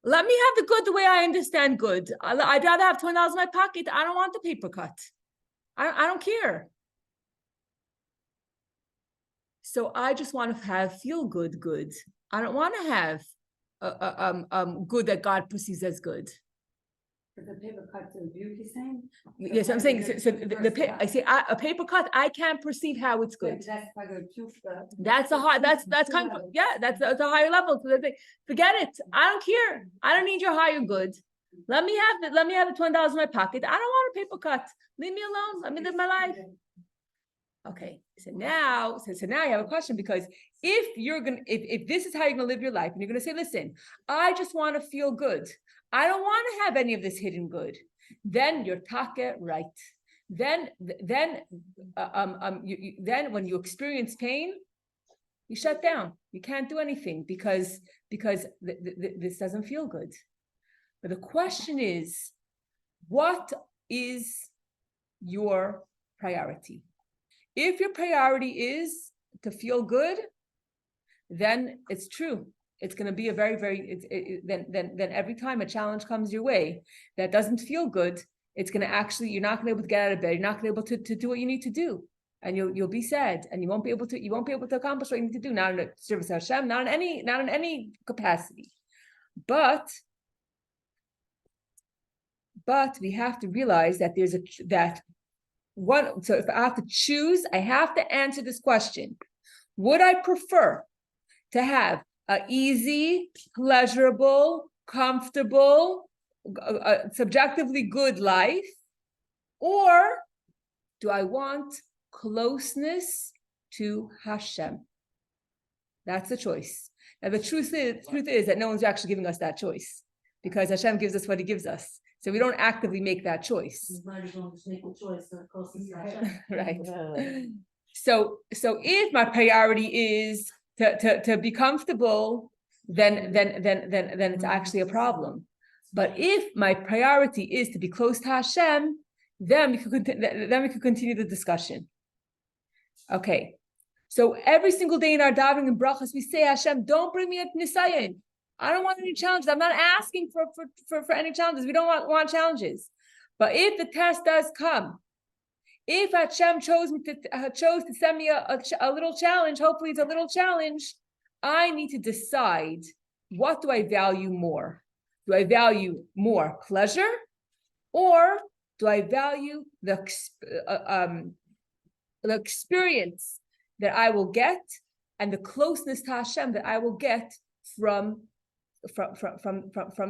Let me have the good the way I understand good. I'd rather have $20 in my pocket. I don't want the paper cut. I don't care. So I just want to feel good. I don't want to have good that God perceives as good. The paper cut to rebuke, you're saying? Yes, I'm saying I say a paper cut. I can't perceive how it's good. That's like a truth. That's a high. That's kind of that's a higher level. So they forget it. I don't care. I don't need your higher good. Let me have it. Let me have the $20 in my pocket. I don't want a paper cut. Leave me alone. Let me live my life. Okay. So now you have a question, because if this is how you're gonna live your life, and you're gonna say, listen, I just want to feel good. I don't want to have any of this hidden good. Then you're taka right. Then when you experience pain, you shut down. You can't do anything because this doesn't feel good. But the question is, what is your priority? If your priority is to feel good, then it's true. It's going to be a then every time a challenge comes your way that doesn't feel good, it's going to you're not going to be able to get out of bed. You're not going to be able to do what you need to do, and you'll be sad, and you won't be able to accomplish what you need to do. Not in the service of Hashem, not in any capacity, but we have to realize that so if I have to choose, I have to answer this question: would I prefer to have an easy, pleasurable, comfortable, subjectively good life, or do I want closeness to Hashem? That's the choice. Now the truth is that no one's actually giving us that choice, because Hashem gives us what He gives us. So we don't actively make that choice. Right. So if my priority is to be comfortable, then it's actually a problem. But if my priority is to be close to Hashem, then we could continue the discussion. Okay. So every single day in our davening and brachas, we say, Hashem, don't bring me a nisayon. I don't want any challenges. I'm not asking for any challenges. We don't want challenges. But if the test does come, if Hashem chose to send me a little challenge, hopefully it's a little challenge, I need to decide, what do I value more? Do I value more pleasure, or do I value the experience that I will get and the closeness to Hashem that I will get from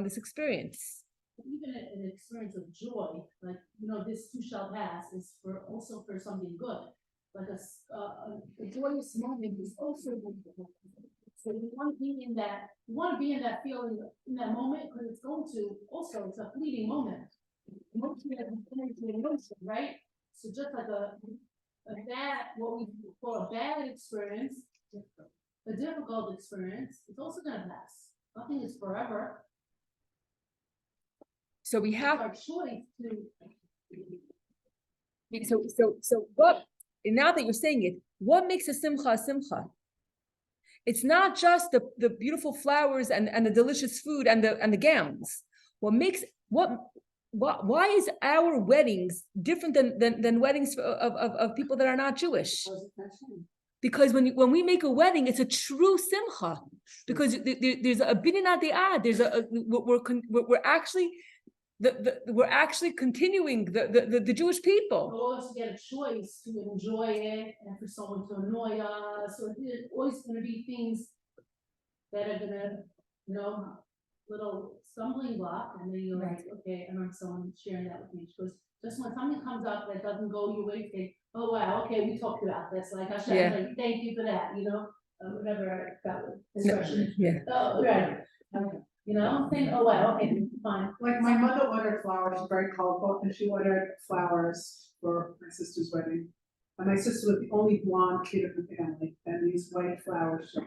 this experience? Even an experience of joy, like, this too shall pass, is also for something good. Like a joyous moment is also good. So you want to be in that feeling in that moment, because it's a fleeting moment. Emotionally right? So just like a bad, what we call a bad experience, a difficult experience, it's also gonna pass. Nothing is forever. So we It's have, our choice to. so what, and now that you're saying it, what makes a simcha? It's not just the beautiful flowers and the delicious food and the gowns. Why is our weddings different than weddings of people that are not Jewish? Because when we make a wedding, it's a true simcha. Because there's a binyan da'ad. There's we're actually continuing the Jewish people. We'll always get a choice to enjoy it and for someone to annoy us, or there's always gonna be things that are gonna, little stumbling block, and then you're like, okay, I remember someone sharing that with me. She goes, just when something comes up that doesn't go your way, you think, oh wow, okay, we talked about this, like Hashem, like, thank you for that, whatever that expression. Yeah. Oh, right. Think, oh wow, okay, fine. Like my mother ordered flowers, very colorful, and she ordered flowers for my sister's wedding. And my sister was the only blonde kid of the family, and these white flowers. So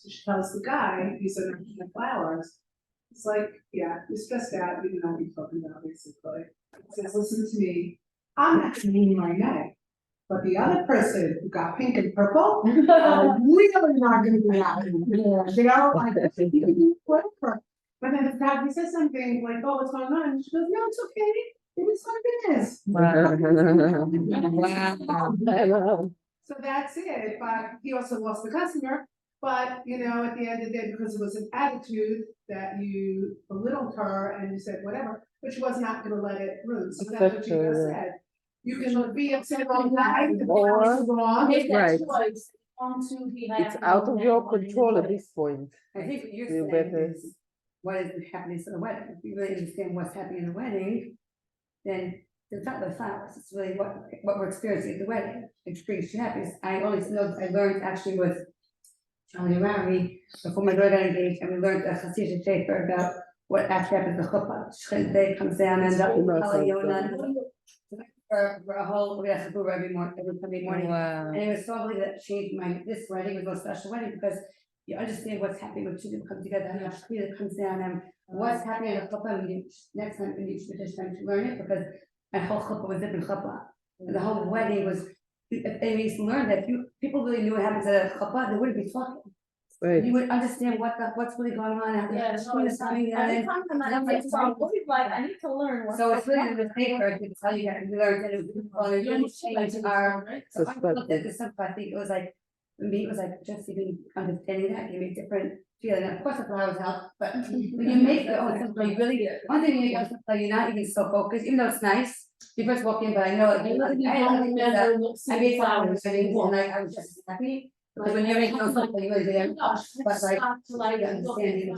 she tells the guy, these are the flowers. It's like, yeah, you're stressed out, you know what you're talking about, basically. He says, listen to me, I'm not gonna mean my neck. But the other person who got pink and purple, really not gonna be happy. They are like, whatever. But then the guy, he says something like, oh, what's going on? And she goes, no, it's okay. It is what it is. So that's it. But he also lost the customer. But, at the end of the day, because it was an attitude that you belittled her and you said whatever, but she was not gonna let it ruin. So that's what you just said. You can be upset all night. Right. It's out of your control at this point. I think what you're You saying better- is, what is the happiness of the wedding? If you really understand what's happening in the wedding, then it's not the flowers, it's really what we're experiencing at the wedding. It brings you happiness. I always know, I learned actually with Charlie Rami, before my daughter got engaged, and we learned a Hasidic paper about what actually happens to chuppah. Chelek comes down and for a whole, we have to do every Sunday morning. Wow. And it was probably that changed this wedding was a special wedding because you understand what's happening when two people come together, and that comes down and what's happening in the chuppah. Next time we need to learn it because a whole chuppah was different chuppah. And the whole wedding was, if they used to learn that if people really knew what happens at a chuppah, they wouldn't be talking. Right. You would understand what's really going on out there. I need to learn. So it's really the paper to tell you that we learned that it was really changed our. So I looked at this stuff, I think it was like, for me, it was like just even understanding that gave me a different feeling. Of course, the flowers help, but when you make your own simple, you really, one thing you make your own simple, you're not even so focused, even though it's nice. You first walk in, but I know, I made flowers and I was just happy. Because when you're making those simple, you really do. But like, understanding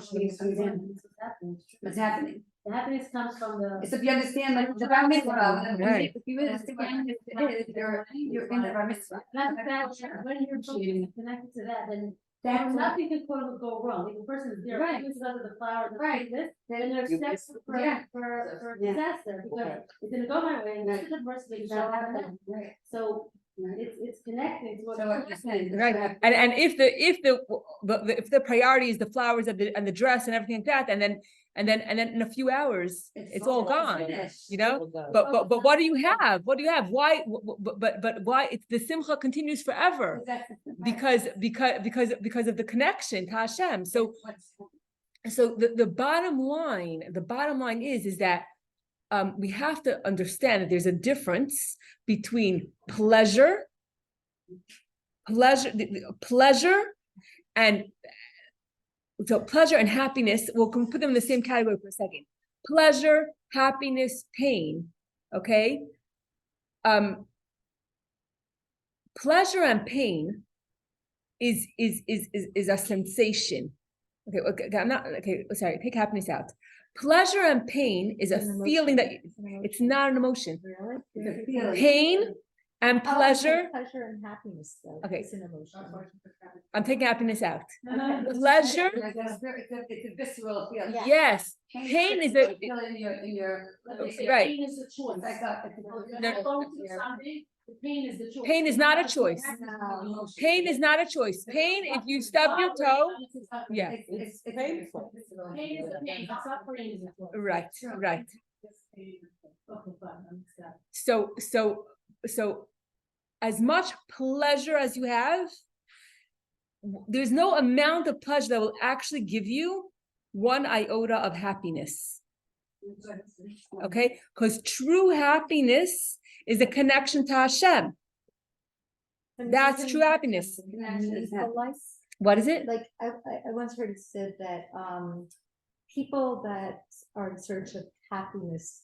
what's happening. The happiness comes from the. It's if you understand, like, the bar mitzvah, Right. if you really understand, you're in the bar mitzvah. When you're connected to that, then nothing can quote unquote go wrong. If a person is there, Right. because of the flower, Right. this, then there's steps for Yeah. disaster, because it's gonna go my way, and this is the person that you shall have. Right. So it's connected to what. So what you're saying. Right, and if the priority is the flowers and the dress and everything like that, and then in a few hours it's all gone, finished. But what do you have? What do you have? Why? But why? It's the simcha continues forever because of the connection to Hashem. So the bottom line is that we have to understand that there's a difference between pleasure and happiness. We'll put them in the same category for a second. Pleasure, happiness, pain. Okay. Pleasure and pain is a sensation. Okay, I'm not okay. Sorry, take happiness out. Pleasure and pain is a feeling that it's not an emotion. Pain And pleasure, Pleasure and happiness, though. Okay. It's an emotion. I'm taking happiness out. Pleasure, It's a visceral feeling. Yeah. yes. Pain is a, Feel it in your. Right. Pain is a choice. Like a- You're going to something, the pain is the choice. Pain is not a choice. No. Pain is not a choice. Pain, if you stub your toe, yeah. It's painful. Pain is the pain, suffering is the choice. Right, right. Okay, fine, I understand. So as much pleasure as you have, there's no amount of pleasure that will actually give you one iota of happiness. Okay, because true happiness is a connection to Hashem. That's true happiness. Meaningful life. What is it? Like, I once heard it said that, people that are in search of happiness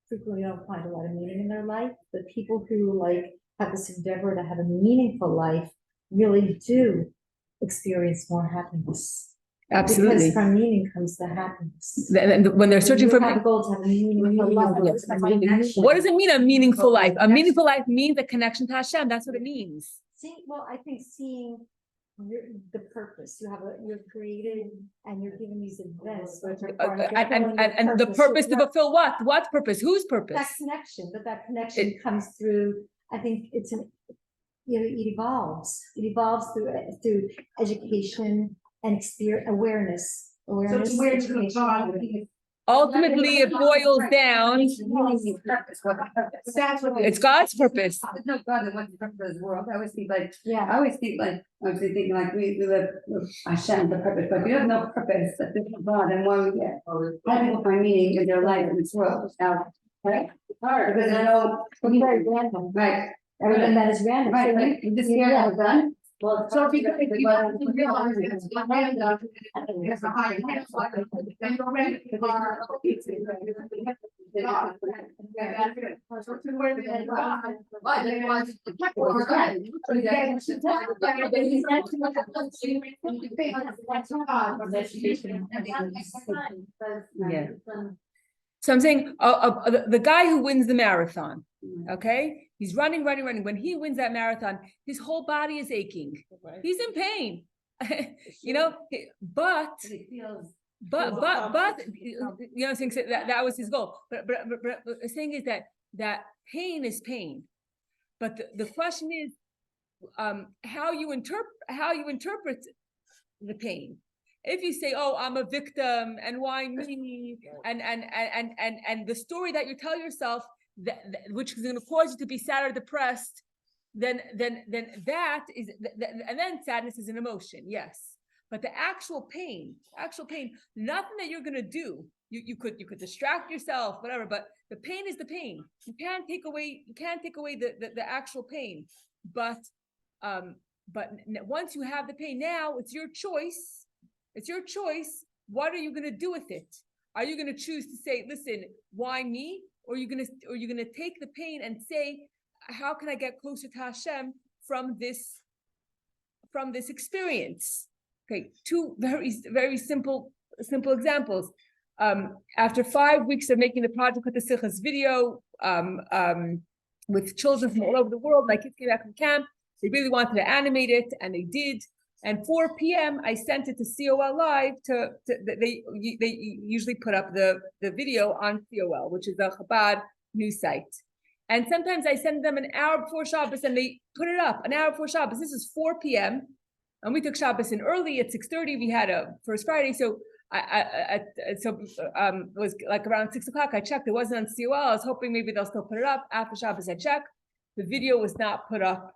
frequently don't find a lot of meaning in their life, but people who like have this endeavor to have a meaningful life really do experience more happiness. Absolutely. Because from meaning comes the happiness. When they're searching for, You have a goal to have a meaningful life. what does it mean, a meaningful life? A meaningful life means a connection to Hashem. That's what it means. Well, I think seeing the purpose, you're created and you're given these events. which are part of And the purpose to fulfill what? What purpose? Whose purpose? That connection, but that connection comes through, I think it evolves. It evolves through education and awareness. So where to go God? Ultimately, it boils down. It's God's purpose. There's no God that wants the purpose of this world. I always think like, Yeah. I always think like, we live with Hashem, the purpose, but we have no purpose, that this is God, and why we get. How people find meaning in their life in this world, now, right? Because I know, It's very random. right, Everything that is random. right, like, this year I was done. Well, So because if you have to realize it's random, there's a high chance, like, then you're ready for. So to where they go, but they want to protect what's right. So they should tell you that he's not too much of a thing, you think that's God, but that's education. Yeah. So I'm saying, the guy who wins the marathon, okay? He's running. When he wins that marathon, his whole body is aching. He's in pain, you know, but you know what I'm saying, so that was his goal. But the thing is that pain is pain. But the question is, how you interpret the pain. If you say, "Oh, I'm a victim," and why me, and the story that you tell yourself that which is going to cause you to be sad or depressed, then that is, and then sadness is an emotion, yes. But the actual pain, nothing that you're going to do. You could distract yourself, whatever. But the pain is the pain. You can't take away the actual pain. But once you have the pain, now it's your choice. It's your choice. What are you going to do with it? Are you going to choose to say, "Listen, why me?" Or you're gonna take the pain and say, "How can I get closer to Hashem from this experience?" Okay, two very simple examples. After 5 weeks of making the project with the Sichos video, with children from all over the world, my kids came back from camp. They really wanted to animate it, and they did. And 4 p.m. I sent it to COL Live they usually put up the video on COL, which is the Chabad news site. And sometimes I send them an hour before Shabbos and they put it up an hour before Shabbos. This is 4 p.m. and we took Shabbos in early at 6:30. We had a First Friday, so it was like around 6 o'clock. I checked; it wasn't on COL. I was hoping maybe they'll still put it up after Shabbos. I checked; the video was not put up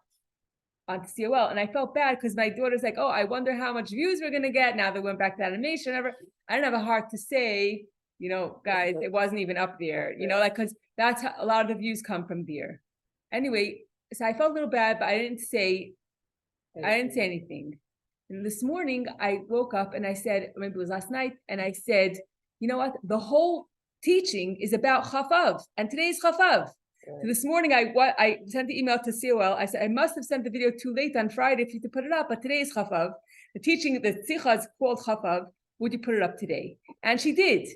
on COL, and I felt bad because my daughter's like, "Oh, I wonder how much views we're gonna get now that we went back to animation." I didn't have a heart to say, guys, it wasn't even up there, because that's how a lot of the views come from there. Anyway, so I felt a little bad, but I didn't say anything. And this morning I woke up and I said, maybe it was last night, and I said, you know what? The whole teaching is about Chafav, and today's Chafav. So this morning I sent the email to COL. I said, I must have sent the video too late on Friday for you to put it up, but today is Chafav. The teaching, the Sichos called Chafav. Would you put it up today? And she did.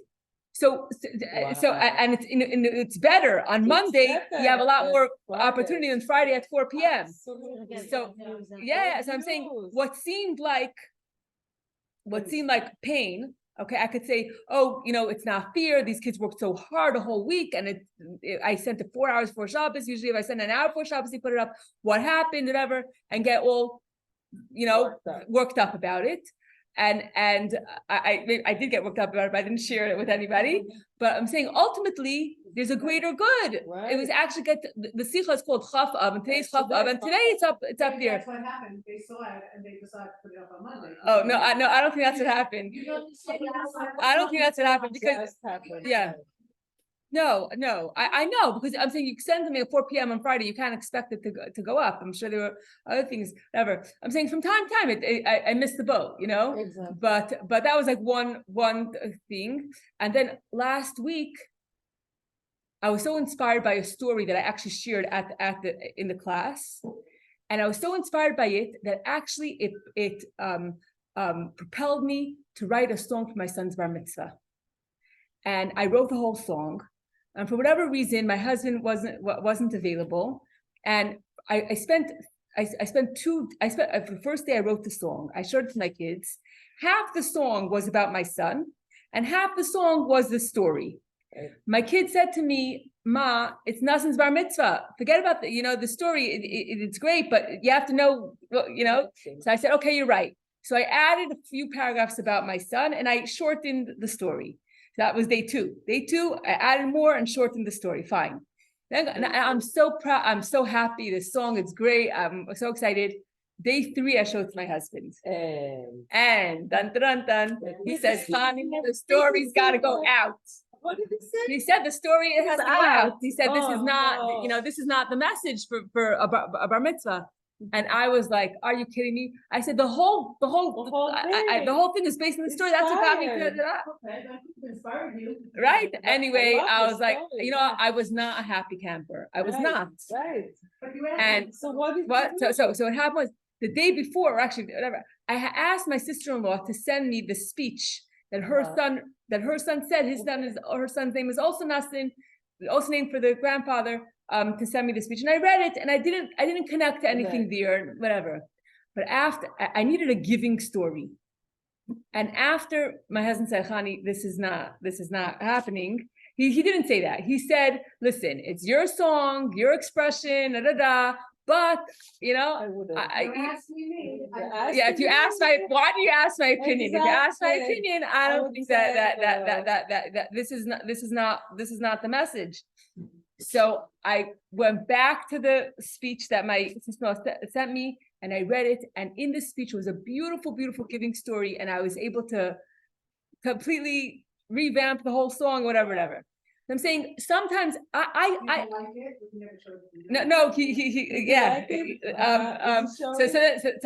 And it's better on Monday. You have a lot more opportunity than Friday at 4 p.m. So so I'm saying what seemed like pain. Okay, I could say, oh, it's not fair. These kids worked so hard a whole week, and I sent it 4 hours for Shabbos. Usually, if I send an hour for Shabbos, they put it up. What happened, whatever, and get all, worked up about it. And I did get worked up about it, but I didn't share it with anybody. But I'm saying ultimately there's a greater good. It was actually the Sichos called Chaf Av, and today's Chaf Av, and today it's up there. That's what happened. They saw it and they decided to put it up on Monday. Oh no, I don't think that's what happened. I don't think that's what happened because No, I know, because I'm saying you send them at 4 p.m. on Friday, you can't expect it to go up. I'm sure there were other things, whatever. I'm saying from time to time, I missed the boat, Exactly. But that was like one thing. And then last week, I was so inspired by a story that I actually shared in the class, and I was so inspired by it that actually it propelled me to write a song for my son's bar mitzvah. And I wrote the whole song. And for whatever reason, my husband wasn't available, and I spent the first day I wrote the song. I showed it to my kids. Half the song was about my son, and half the song was the story. Right. My kid said to me, "Ma, it's Nassan's bar mitzvah. Forget about the story. It's great, but you have to know, So I said, "Okay, you're right." So I added a few paragraphs about my son, and I shortened the story. That was day 2. Day 2, I added more and shortened the story. Fine. Then I'm so proud. I'm so happy. This song is great. I'm so excited. Day 3, I showed it to my husband. And dun, dun, dun, he says, "Honey, the story's got to go out." What did he say? He said the story has to go out. He said, "This is not, this is not the message for a bar mitzvah." And I was like, "Are you kidding me?" I said, the whole thing is based on the story. That's what got me to Inspired you. right. Anyway, I was like, story, I was not a happy camper. I was not. Right. And so what did so what happened was the day before, or actually whatever, I asked my sister-in-law to send me the speech that her son said. Her son's name is also Nassim, also named for the grandfather. To send me the speech, and I read it, and I didn't connect to anything there, whatever. But after, I needed a giving story, and after my husband said, "Honey, this is not happening," he didn't say that. He said, "Listen, it's your song, your expression, but if you ask why do you ask my opinion? Exactly. If you ask my opinion, I don't think that this is not the message." So I went back to the speech that my sister sent me, and I read it. And in this speech was a beautiful, beautiful giving story. And I was able to completely revamp the whole song, whatever. I'm saying sometimes I no he yeah. So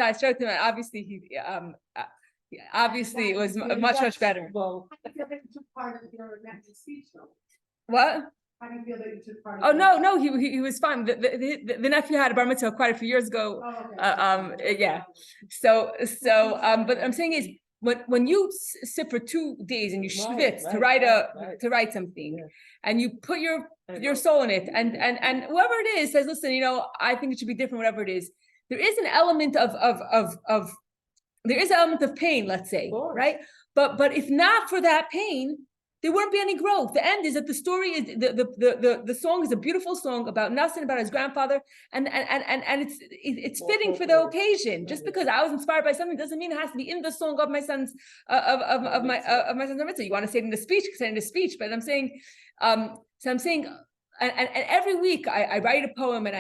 I showed him. Obviously it was much better. I feel that you took part of your speech, though. What? How do you feel that you took part? Oh no, he was fine. The nephew had a bar mitzvah quite a few years ago. Oh, okay. Yeah. So but I'm saying is when you sit for 2 days and you schwitz to write something, and you put your soul in it, and whoever it is says, "Listen, I think it should be different," whatever it is, there is an element of pain, let's say, right? But if not for that pain, there wouldn't be any growth. The end is that the story is the song is a beautiful song about Nassim, about his grandfather, and it's fitting for the occasion. Just because I was inspired by something doesn't mean it has to be in the song of my son's of my son's mitzvah. You want to say it in the speech, say it in the speech. But I'm saying, and every week I write a poem, and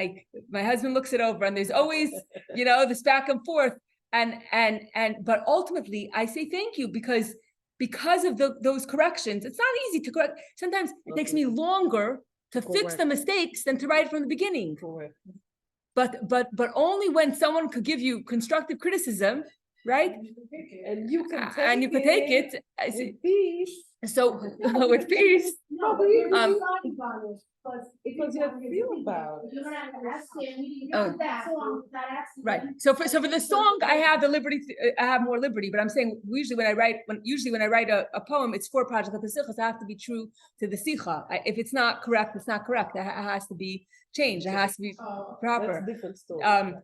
my husband looks it over, and there's always this back and forth, but ultimately I say thank you because of those corrections. It's not easy to correct. Sometimes it takes me longer to fix the mistakes than to write from the beginning. But only when someone could give you constructive criticism, right? And you can take take it. in peace. So with peace, No, but you're Um, deciding about it, Because you have to feel about it. You're gonna have to ask him, you Oh. do that song without asking. right? him. So for the song, I have the liberty. I have more liberty, but I'm saying usually when I write a poem, it's for project of the Sichos. I have to be true to the Sicha. If it's not correct, it's not correct. It has to be changed. It has to be proper. That's a different story.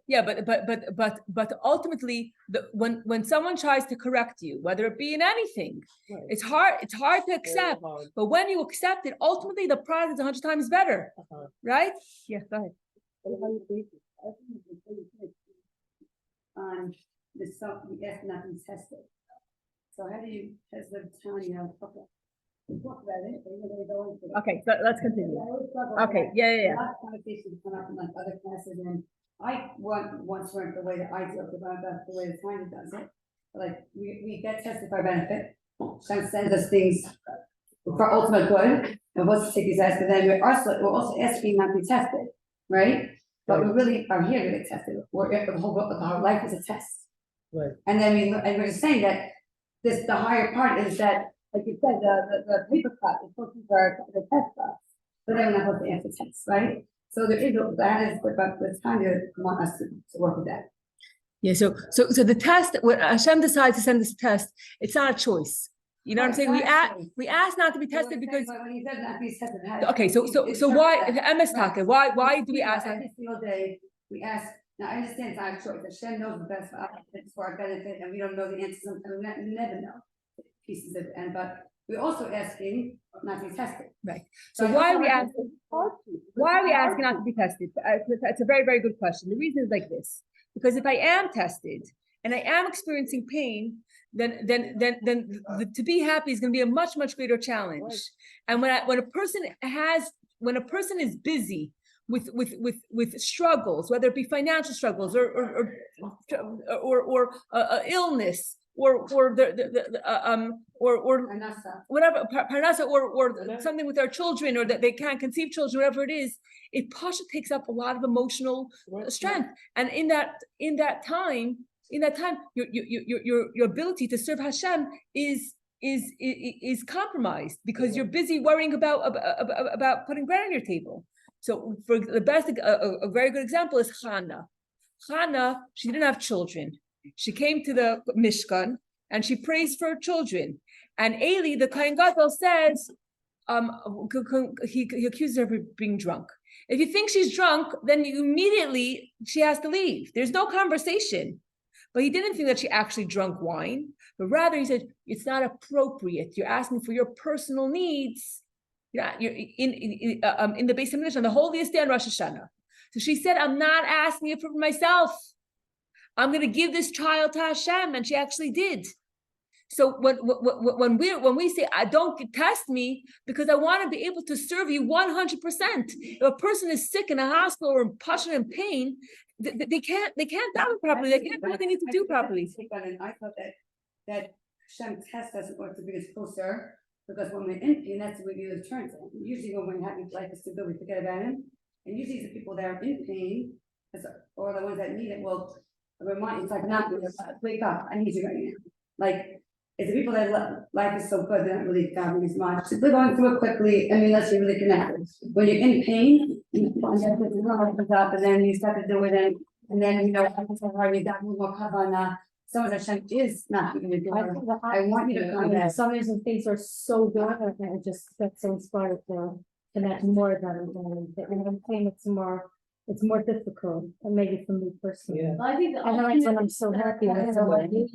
Yeah, but ultimately, when someone tries to correct you, whether it be in anything, Right. it's hard to Very accept. hard. But when you accept it, ultimately the product is 100 times better, Uh-huh. right? Yeah, go ahead. What about your basis? I think it's a pretty good. On the stuff we ask nothing tested. So how do you, as the Tanya, okay. We talk about it, but you're gonna go into it. Okay, so let's continue. I always struggle Okay, with that. yeah. A lot of conversations come up in like other classes, and I once learned the way that I do it, about the way the Tanya does it. Like, we get tested for our benefit. Hashem sends us things for ultimate good, and what's to take these tests, but then we're also asking not to be tested, right? But we really are here to get tested, our life is a test. Right. And then we're just saying that the higher part is that, like you said, the paper cut is supposed to be the test us, but then we're not supposed to answer tests, right? So that is what the time to want us to work with that. Yeah, so the test, when Hashem decides to send this test, it's not a choice. You know what I'm saying? We ask not to be tested because, When he says not to be tested. okay, so why, MS Taka, why do we ask that? Every single day, we ask, now I understand it's our choice, Hashem knows the best for us, it's for our benefit, and we don't know the answers, and we never know pieces of, but we're also asking not to be tested. Right. So why are we asking? Why are we asking not to be tested? It's a very, very good question. The reason is like this, because if I am tested and I am experiencing pain, then to be happy is going to be a much, much greater challenge. And when a person is busy with struggles, whether it be financial struggles or illness or whatever, parnasa, or something with our children, or that they can't conceive children, whatever it is, it pasha takes up a lot of emotional strength. And in that time, your ability to serve Hashem is compromised because you're busy worrying about putting bread on your table. So for the best, a very good example is Hannah. Hannah, she didn't have children. She came to the Mishkan and she prays for her children. And Eli, the Kohen Gadol, says, he accuses her of being drunk. If you think she's drunk, then she has to leave. There's no conversation. But he didn't think that she actually drank wine, but rather he said, it's not appropriate. You're asking for your personal needs. You're in the Beis Hamikdash on the holiest day on Rosh Hashanah. So she said, I'm not asking it for myself. I'm going to give this child to Hashem, and she actually did. So when we say, I don't test me because I want to be able to serve you 100%. If a person is sick in a hospital or in passion and pain, they can't dive properly. They can't do what they need to do properly. I thought that Hashem tests us in order to bring us closer, because when we're in pain, that's what we do the turns. Usually when we're happy, life is too good, we forget about him. And usually the people that are in pain, or the ones that need it, will remind, it's like, not wake up, I need you right now. Like, it's the people that life is so good, they're not really gathering as much. They're going through it quickly, unless you're really connected. When you're in pain, you find out that it comes up, and then you start to do it, and then, you got more kavana. So Hashem is not going to do it. I want you to come back. Some of these things are so good, and I just get so inspired to connect more than I'm saying it's more difficult, and maybe for me personally. Yeah. I think when I'm so happy with someone.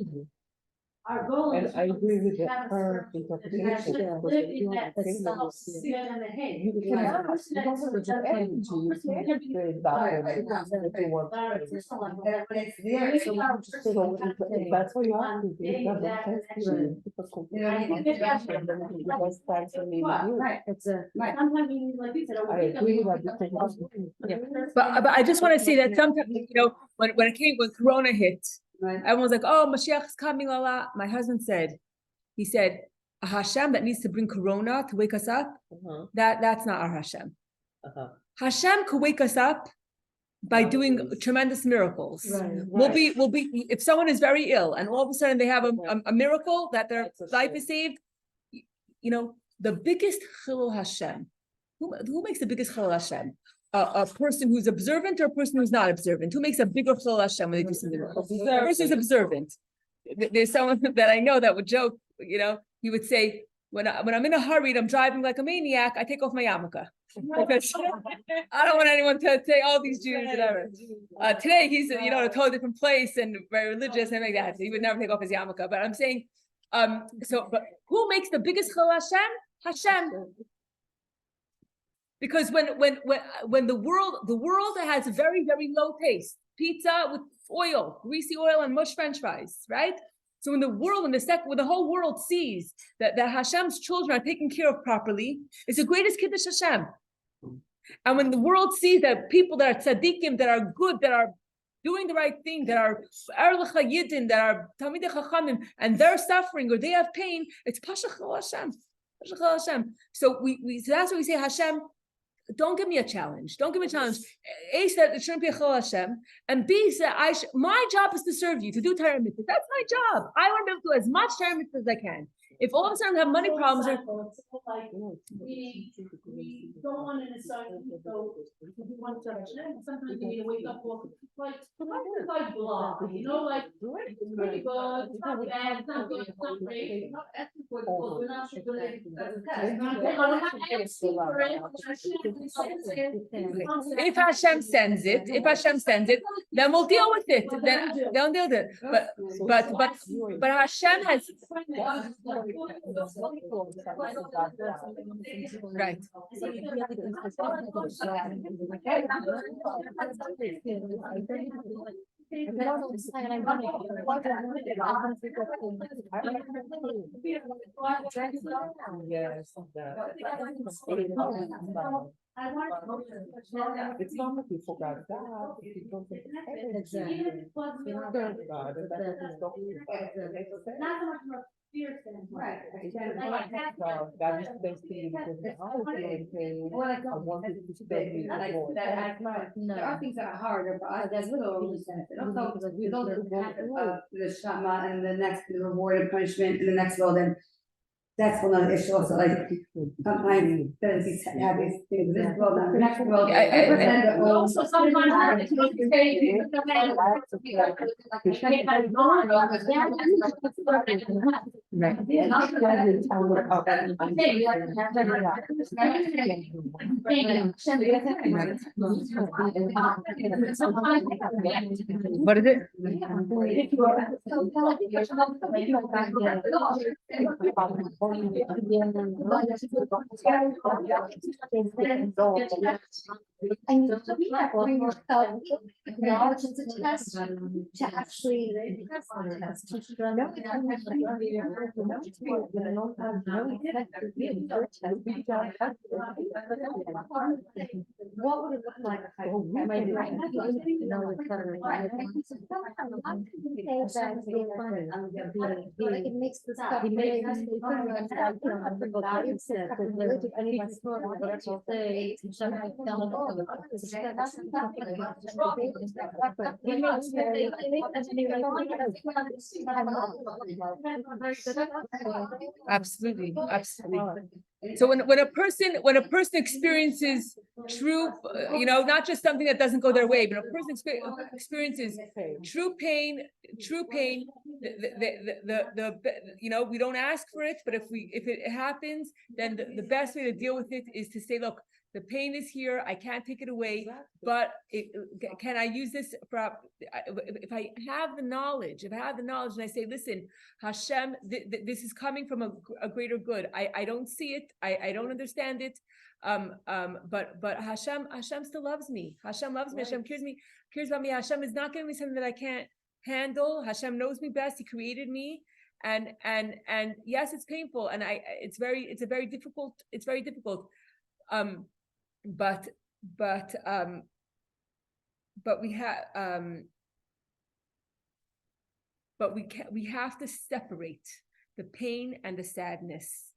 Our goal And is I agree with to have her a interpretation. live in that self-sit on the head. You can have energy. You can't say that if you want. That's what you have to do. You have to test you. The best time for me to do. It's sometimes you need, like you said, I agree with that. But I just want to say that sometimes, when Corona hit, Right. everyone's like, oh, Moshiach is coming, la la. My husband said, a Hashem that needs to bring Corona to wake us up, that's not our Hashem. Hashem could wake us up by doing tremendous miracles. Right. We'll be if someone is very ill and all of a sudden they have a miracle that their life is saved, the biggest chilul Hashem. Who makes the biggest chilul Hashem? A person who's observant or a person who's not observant? Who makes a bigger chilul Hashem when they do something wrong? The person who's observant. There's someone that I know that would joke, he would say, when I'm in a hurry and I'm driving like a maniac, I take off my yarmulke. Because I don't want anyone to say, all these Jews, whatever. Today he's, in a totally different place and very religious and like that. So he would never take off his yarmulke. But I'm saying, but who makes the biggest chilul Hashem? Hashem. Because when the world has a very, very low taste, pizza with oil, greasy oil and mush French fries, right? So when the whole world sees that Hashem's children are taken care of properly, it's the greatest kiddush Hashem. And when the world sees that people that are tzaddikim, that are good, that are doing the right thing, that are erlich hayidin, that are talmidei chachamim, and they're suffering or they have pain, it's pashach Hashem. So so that's why we say, Hashem, don't give me a challenge. Don't give me a challenge. A, that it shouldn't be a chilul Hashem, and B, that my job is to serve you, to do Torah mitzvahs. That's my job. I want to be able to do as much Torah mitzvahs as I can. If all of a sudden I have money problems, We don't want to necessarily go to do one direction. Sometimes you need to wake up like blah, like it's pretty good, it's not bad, it's not good, it's not great. We're not asking for it, we're not sure if Hashem sends it, then we'll deal with it. Then they'll deal with it. But Hashem has right. It's not that you forgot God. Not so much more fear standpoint. Right. There are things that are harder for us. There's little also we don't have the shama and the next reward and punishment and the next world, and that's one other issue also. Like sometimes there's these have these things this world, not the next world. Also sometimes What is it? And you have to be careful when you're acknowledge it's a test to actually pass the test. What would it look like if I might be right? It makes the stuff. Absolutely. So when a person experiences true, not just something that doesn't go their way, but a person experiences true pain, we don't ask for it, but if it happens, then the best way to deal with it is to say, look, the pain is here. I can't take it away, but can I use this if I have the knowledge, and I say, listen, Hashem, this is coming from a greater good. I don't see it. I don't understand it. But Hashem still loves me. Hashem loves me. Hashem cares about me. Hashem is not giving me something that I can't handle. Hashem knows me best. He created me. And yes, it's painful. And it's very difficult. But we have to separate the pain and the sadness.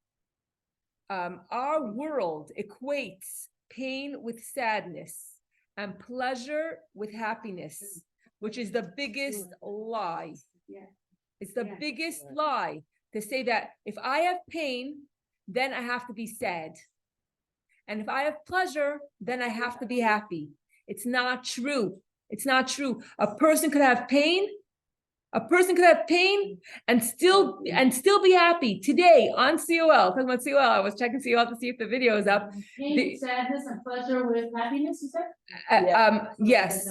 Our world equates pain with sadness and pleasure with happiness, which is the biggest lie. Yeah. It's the biggest lie to say that if I have pain, then I have to be sad. And if I have pleasure, then I have to be happy. It's not true. It's not true. A person could have pain. A person could have pain and still be happy. Today on COL, talking about COL, I was checking COL to see if the video is up. Pain, sadness, and pleasure with happiness, you said? Yes.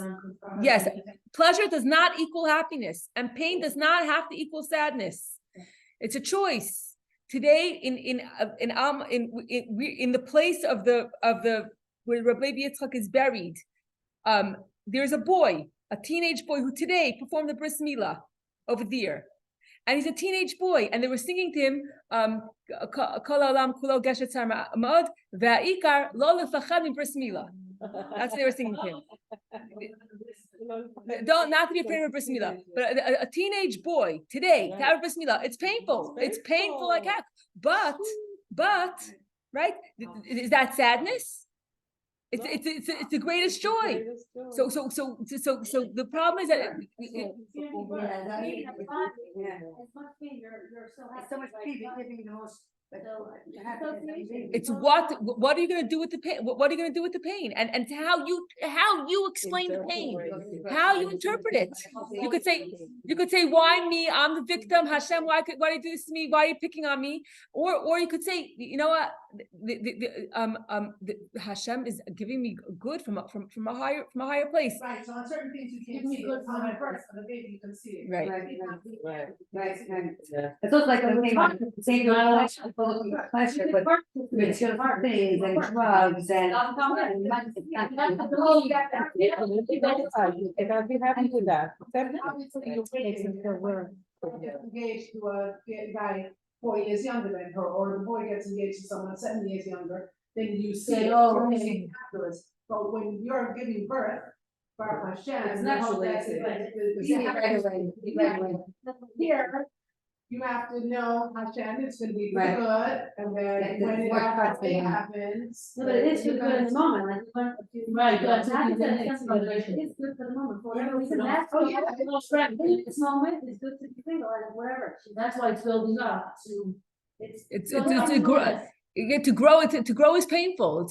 Yes. Pleasure does not equal happiness, and pain does not have to equal sadness. It's a choice. Today, in the place of the where Rabbi Yitzchak is buried, there's a boy, a teenage boy who today performed the bris milah over there, and he's a teenage boy, and they were singing to him, Kol Olam Kulo Geshet Tzar Ma'od Ve'ikar Lo Lefachad Min Bris Milah. That's what they were singing to him. Not to be afraid of bris milah, but a teenage boy today to have bris milah, it's painful. It's painful like heck. But right? Is that sadness? It's the greatest joy. So the problem is that So much pain, but giving the most. it's what are you going to do with the pain? What are you going to do with the pain? And how you explain the pain, how you interpret it. You could say, why me? I'm the victim. Hashem, why do you do this to me? Why are you picking on me? Or you could say, you know what? Hashem is giving me good from a higher place. Right, so on certain things you can't see it, on a birth, on a baby, you can see it. Right. It's also like the thing about saying pleasure, but material things and drugs and. If I'd be happy with that. Obviously, you're engaged to a guy 4 years younger than her, or the boy gets engaged to someone 7 years younger, then you say, oh, afterwards. But when you're giving birth, Baruch Hashem, It's naturally, here, you have to know Hashem, it's gonna be Right. good, and then when it happens. No, but it is good in the moment, like, Right, It's that's good what for the moment, for whatever reason, that's. Oh, yeah. This moment is good to be single, and whatever. That's why it's building up to. It's to grow is painful.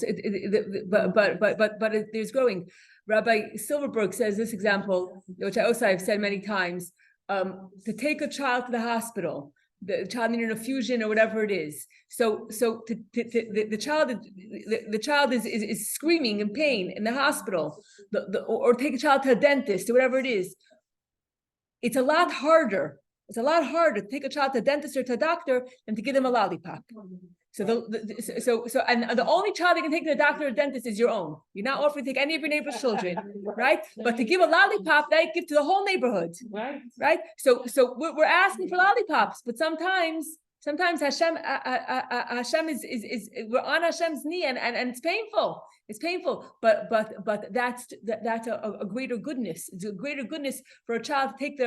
But there's growing. Rabbi Silverberg says this example, which I also have said many times. To take a child to the hospital, the child needing an infusion or whatever it is. So the child is screaming in pain in the hospital, or take a child to a dentist or whatever it is. It's a lot harder. It's a lot harder to take a child to a dentist or to a doctor than to give them a lollipop. So the only child you can take to a doctor or dentist is your own. You're not offering to take any of your neighbor's children, right? But to give a lollipop, that you give to the whole neighborhood, right? So we're asking for lollipops, but sometimes Hashem is we're on Hashem's knee, and it's painful. It's painful, but that's a greater goodness. It's a greater goodness for a child to take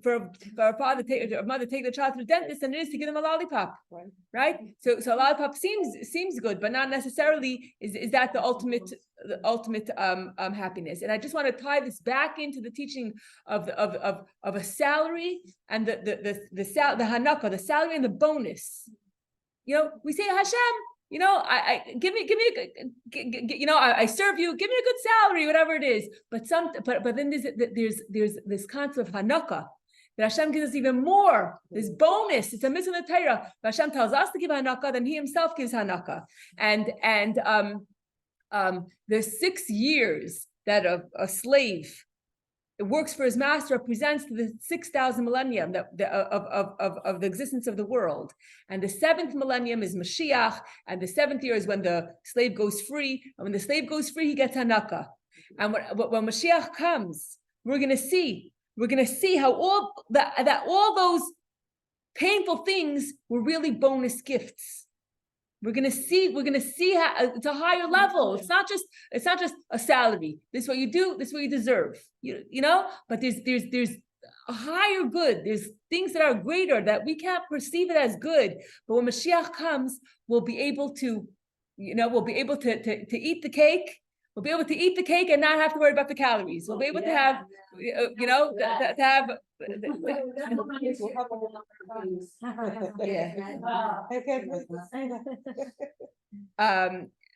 for a father or a mother to take the child to the dentist than it is to give them a lollipop, right? So a lollipop seems good, but not necessarily is that the ultimate happiness. And I just want to tie this back into the teaching of a salary and the Hanaka, the salary and the bonus. You know, we say Hashem, you know, I serve you, give me a good salary, whatever it is. But then there's this concept of Hanaka, that Hashem gives us even more. This bonus, it's a mitzvah in the Torah. Hashem tells us to give Hanaka, then He Himself gives Hanaka. And the 6 years that a slave works for his master represents the 6,000 millennium of the existence of the world. And the 7th millennium is Moshiach, and the 7th year is when the slave goes free. And when the slave goes free, he gets Hanaka. And when Moshiach comes, we're going to see how all those painful things were really bonus gifts. We're gonna see how it's a higher level. It's not just a salary. This is what you do. This is what you deserve. You know. But there's a higher good. There's things that are greater that we can't perceive it as good. But when Mashiach comes, we'll be able to eat the cake. We'll be able to eat the cake and not have to worry about the calories. We'll be able to have, you know, to have.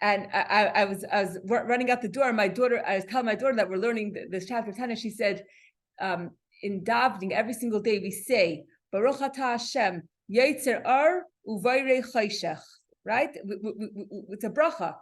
And I was running out the door. My daughter, I was telling my daughter that we're learning this chapter of Tanya. She said, in davening every single day we say, Baruch Atah Hashem, Yetzer Ar Uvayrei Chayshech. Right? It's a bracha.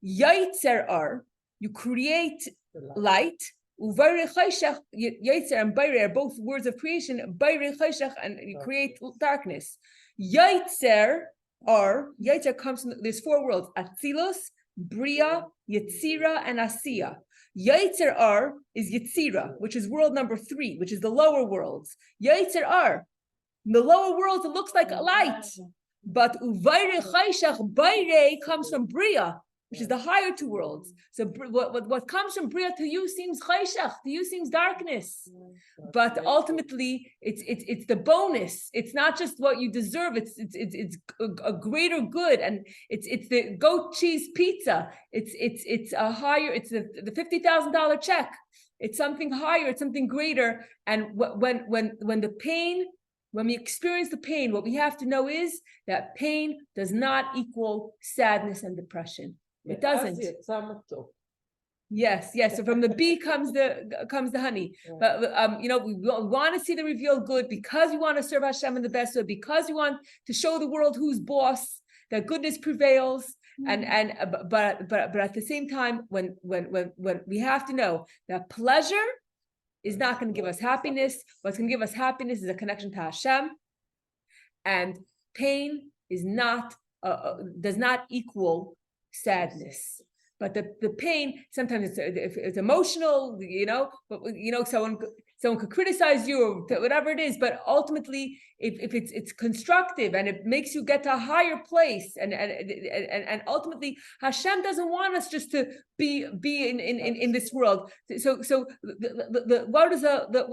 Yetzer Ar, you create light. Uvayrei Chayshech, Yetzer and Bayrei are both words of creation. Bayrei Chayshech, and you create darkness. Yetzer Ar, Yetzer comes from, there's 4 worlds: Atzilus, Bria, Yetzira, and Asiya. Yetzer Ar is Yetzira, which is world number 3, which is the lower worlds. Yetzer Ar, in the lower worlds, it looks like a light. But Uvayrei Chayshech, Bayrei comes from Bria, which is the higher 2 worlds. So what comes from Bria to you seems Chayshech, to you seems darkness. But ultimately, it's the bonus. It's not just what you deserve. It's a greater good, and it's the goat cheese pizza. It's a higher. It's the $50,000 check. It's something higher. It's something greater. And when the pain. When we experience the pain, what we have to know is that pain does not equal sadness and depression. It doesn't. Yes. So from the bee comes the honey. But you know, we want to see the revealed good because we want to serve Hashem in the best way, because we want to show the world who's boss, that goodness prevails. But at the same time, when we have to know that pleasure is not going to give us happiness. What's going to give us happiness is a connection to Hashem, and pain is not does not equal sadness. But the pain sometimes it's emotional, you know. But you know, someone could criticize you or whatever it is. But ultimately, if it's constructive and it makes you get to a higher place, and ultimately Hashem doesn't want us just to be in this world. So what does Rabbi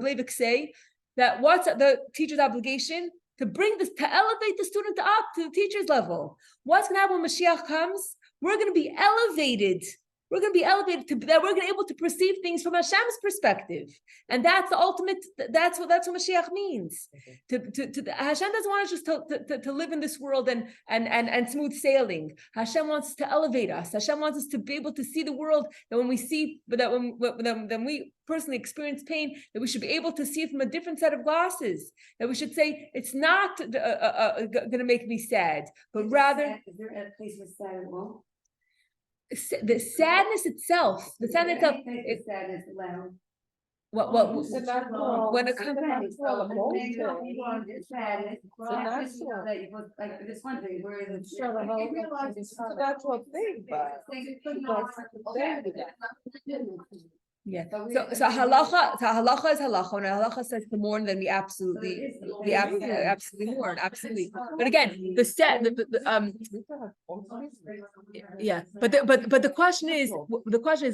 Leivik say? That what's the teacher's obligation? To bring this, to elevate the student up to the teacher's level. What's going to happen when Moshiach comes? We're going to be elevated. We're going to be elevated to that. We're going to be able to perceive things from Hashem's perspective, and that's the ultimate. That's what Moshiach means. Hashem doesn't want us just to live in this world and smooth sailing. Hashem wants to elevate us. Hashem wants us to be able to see the world that when we see, but that when we personally experience pain, that we should be able to see it from a different set of glasses. That we should say it's not going to make me sad, but rather. Is there a place with sad and won't? The sadness itself, Sadness loud. When it comes to this one thing where it's a natural thing, but yeah. So halacha is halacha. When halacha says to mourn, then we absolutely mourn, absolutely. But again, yeah. But the question is when so the question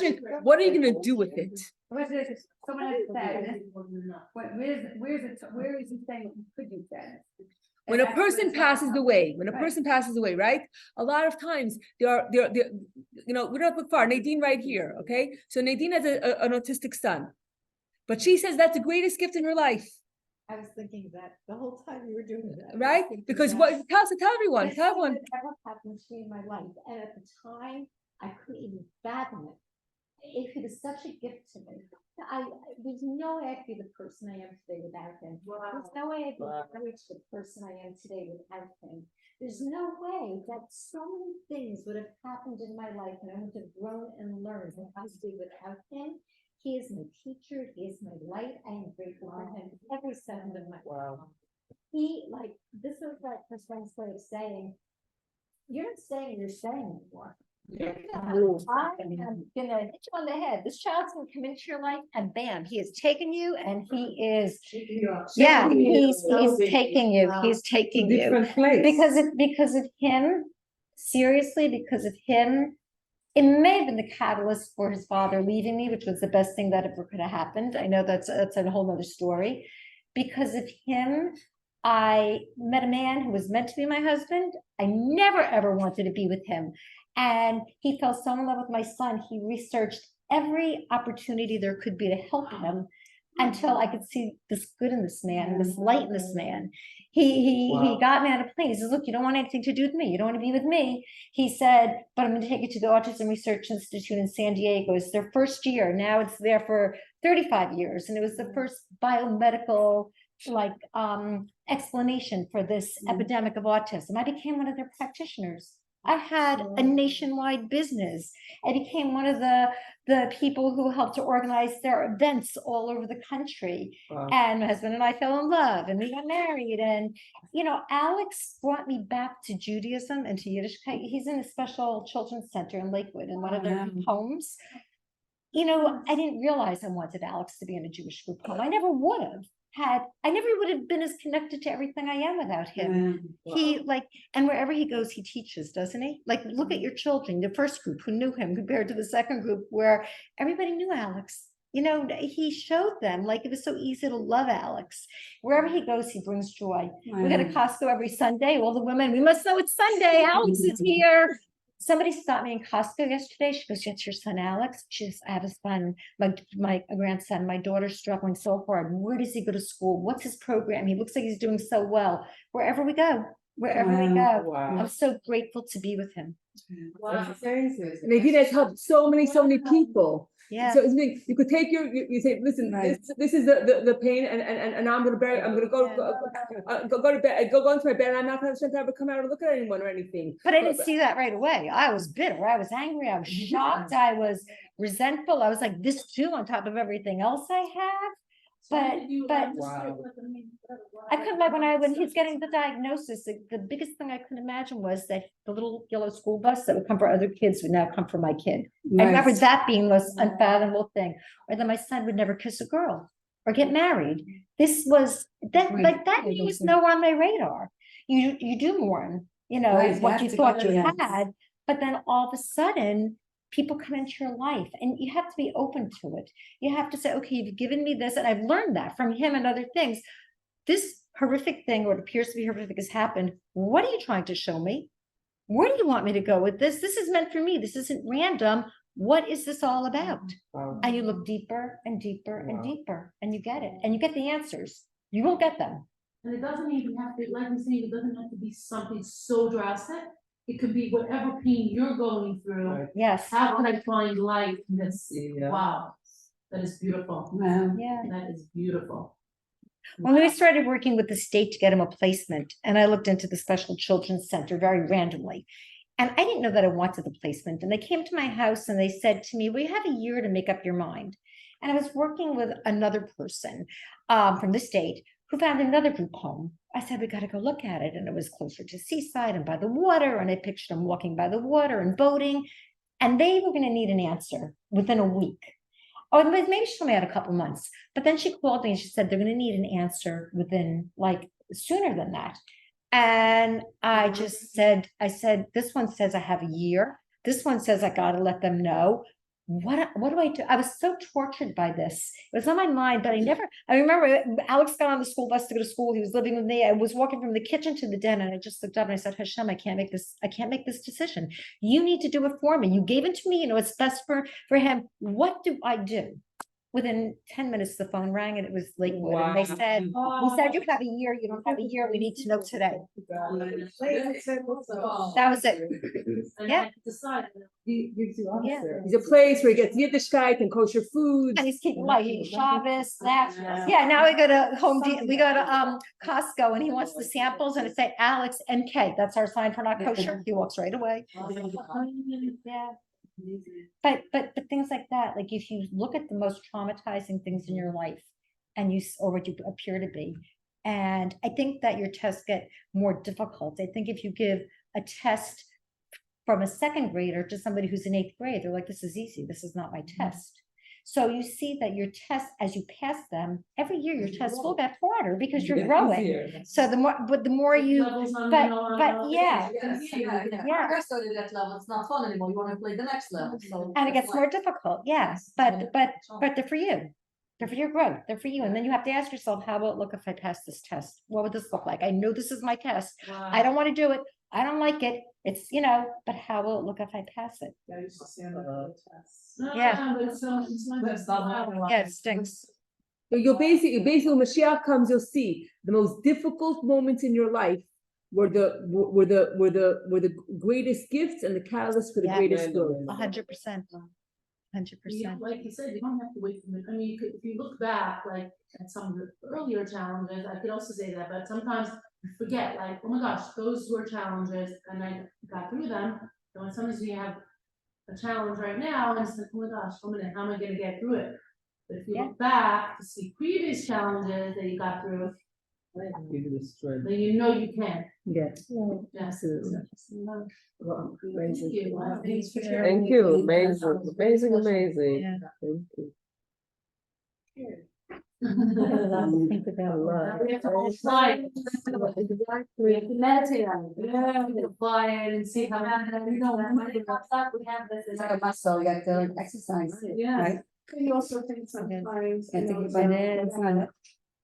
is, what are you going to do with it? Someone has sadness. Where is he saying could you sadness? When a person passes away, right? A lot of times there, you know, we don't look far. Nadine right here, okay? So Nadine has an autistic son, but she says that's the greatest gift in her life. I was thinking that the whole time you were doing that. Right? Because what tell everyone. This ever happened to me in my life, and at the time I couldn't even fathom it. It was such a gift to me. There's no way I could be the person I am today without him. There's no way I could reach the person I am today without him. There's no way that so many things would have happened in my life and I would have grown and learned how to do without him. He is my teacher. He is my light. I am grateful for him every second of my life. This was like Hashem started saying, you're not saying you're saying anymore. I'm gonna hit you on the head. This child's gonna come into your life and bam, he has taken you and he is he's taking you. He's taking you because of him, seriously, because of him, it may have been the catalyst for his father leaving me, which was the best thing that ever could have happened. I know that's a whole nother story. Because of him, I met a man who was meant to be my husband. I never ever wanted to be with him. And he fell so in love with my son. He researched every opportunity there could be to help him until I could see this good in this man and this light in this man. He got me on a plane. He says, look, you don't want anything to do with me. You don't want to be with me. He said, but I'm going to take you to the Autism Research Institute in San Diego. It's their first year. Now it's there for 35 years. And it was the first biomedical explanation for this epidemic of autism. I became one of their practitioners. I had a nationwide business. I became one of the people who helped to organize their events all over the country. And my husband and I fell in love and we got married. And, Alex brought me back to Judaism and to Yiddishkeit. He's in a special children's center in Lakewood in one of their homes. I didn't realize I wanted Alex to be in a Jewish group home. I never would have. I never would have been as connected to everything I am without him. He and wherever he goes, he teaches, doesn't he? Look at your children, the first group who knew him compared to the second group where everybody knew Alex. He showed them it was so easy to love Alex. Wherever he goes, he brings joy. We go to Costco every Sunday. All the women, we must know it's Sunday. Alex is here. Somebody stopped me in Costco yesterday. She goes, "That's your son, Alex." She says, "I have a son, my grandson. My daughter's struggling so hard. Where does he go to school? What's his program? He looks like he's doing so well." Wherever we go, I'm so grateful to be with him. And he has helped so many people. Yeah. So you could take you say, listen, this is the pain, and I'm gonna go to bed, go into my bed, and I'm not gonna ever come out and look at anyone or anything. But I didn't see that right away. I was bitter. I was angry. I was shocked. I was resentful. I was like, this too, on top of everything else I have. But I couldn't when he's getting the diagnosis, the biggest thing I could imagine was that the little yellow school bus that would come for other kids would now come for my kid. I remember that being the most unfathomable thing, or that my son would never kiss a girl or get married. This was that was nowhere on my radar. You do mourn, what you thought you had, but then all of a sudden people come into your life and you have to be open to it. You have to say, okay, you've given me this, and I've learned that from him and other things. This horrific thing, or it appears to be horrific, has happened. What are you trying to show me? Where do you want me to go with this? This is meant for me. This isn't random. What is this all about? And you look deeper and deeper and deeper, and you get it. And you get the answers. You will get them. And it doesn't even have to, like I'm saying, it doesn't have to be something so drastic. It could be whatever pain you're going through. Yes. How can I find light in this? Wow, that is beautiful. Yeah. That is beautiful. When we started working with the state to get him a placement, and I looked into the special children's center very randomly, and I didn't know that I wanted the placement. And they came to my house and they said to me, "Well, you have a year to make up your mind." And I was working with another person from the state who found another group home. I said, "We got to go look at it." And it was closer to seaside and by the water. And I pictured them walking by the water and boating. And they were going to need an answer within a week. Oh, maybe she told me I had a couple months. But then she called me and she said, they're going to need an answer within sooner than that. And I just said, this one says I have a year. This one says I got to let them know. What do I do? I was so tortured by this. It was on my mind, but I remember Alex got on the school bus to go to school. He was living with me. I was walking from the kitchen to the den, and I just looked up and I said, Hashem, I can't make this decision. You need to do it for me. You gave it to me. It's best for him. What do I do? Within 10 minutes, the phone rang and it was Lakewood. Wow. And they said, "We said you have a year. You don't have a year. We need to know today." That was it. Yeah. He's a place where he gets Yiddishkeit and kosher food. And he's keeping Shabbos, that. Yeah, now we go to we go to Costco, and he wants the samples, and it say Alex NK. That's our sign for not kosher. He walks right away. Yeah. But things like that, if you look at the most traumatizing things in your life and or what you appear to be, and I think that your tests get more difficult. I think if you give a test from a second grader to somebody who's in 8th grade, they're like, this is easy. This is not my test. So you see that your tests, as you pass them, every year your tests will get harder because you're growing. So the more you, but yeah. Yeah. Progress to that level, it's not fun anymore, you wanna play the next level, so. And it gets more difficult, yes, but they're for you. They're for your growth, they're for you. And then you have to ask yourself, how will it look if I pass this test? What would this look like? I know this is my test. I don't want to do it. I don't like it. It's, but how will it look if I pass it? I used to stand up for the tests. Yeah. But it's not. Yeah, it stinks. So you'll basically when Moshiach comes, you'll see the most difficult moments in your life were the greatest gifts and the catalyst for the Yeah. greatest growth. 100%. 100%. Like you said, you don't have to wait for it. I mean, if you look back, like at some of the earlier challenges, I could also say that, but sometimes you forget, like, oh my gosh, those were challenges and I got through them. And when sometimes you have a challenge right now, and it's like, oh my gosh, how am I gonna get through it? But if you look back to see previous challenges that you got through, then you know you can. Yes. Yes. Absolutely. Thank you. Thanks for sharing. Thank you, amazing. Yeah. Thank you. Think about We have to all try it. We have to meditate on it. Yeah, we can apply it and see how. When it comes up, we have this, it's like a muscle, you have to exercise. Yeah. Right? You also think sometimes, And you know, think about it, some-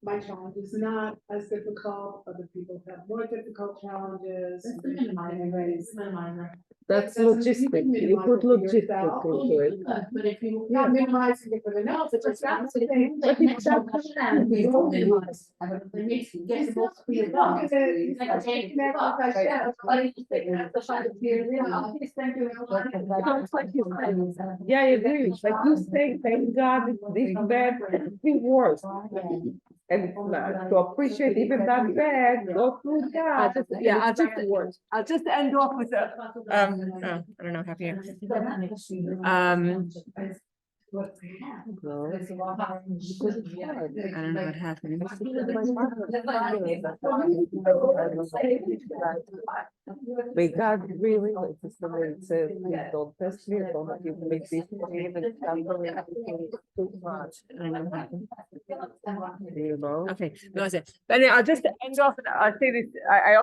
my challenge is not as difficult, other people have more difficult challenges. That's the minimizer, it's the minimizer. That's You can logistic. minimize You put it for logistic yourself. into it. But if you. Not minimizing it for the notes, it's just not the thing. But it's not that, you don't minimize. It makes you get the most for your dog. It's like a take back, like I said, but you take it, the fight of fear, thank you. Sounds like you said. Yeah, I agree. Like you say, thank God this bad could be worse. And it's not. To appreciate even that bad, go through that. I'll just end off with a I don't know how to. No. I don't know what happened. May God really, like Sister Mary says, please don't test me, don't give me this, even too much. I don't know what happened. You know? Okay, no, I said, but anyway, I'll just end off. I'll say this. I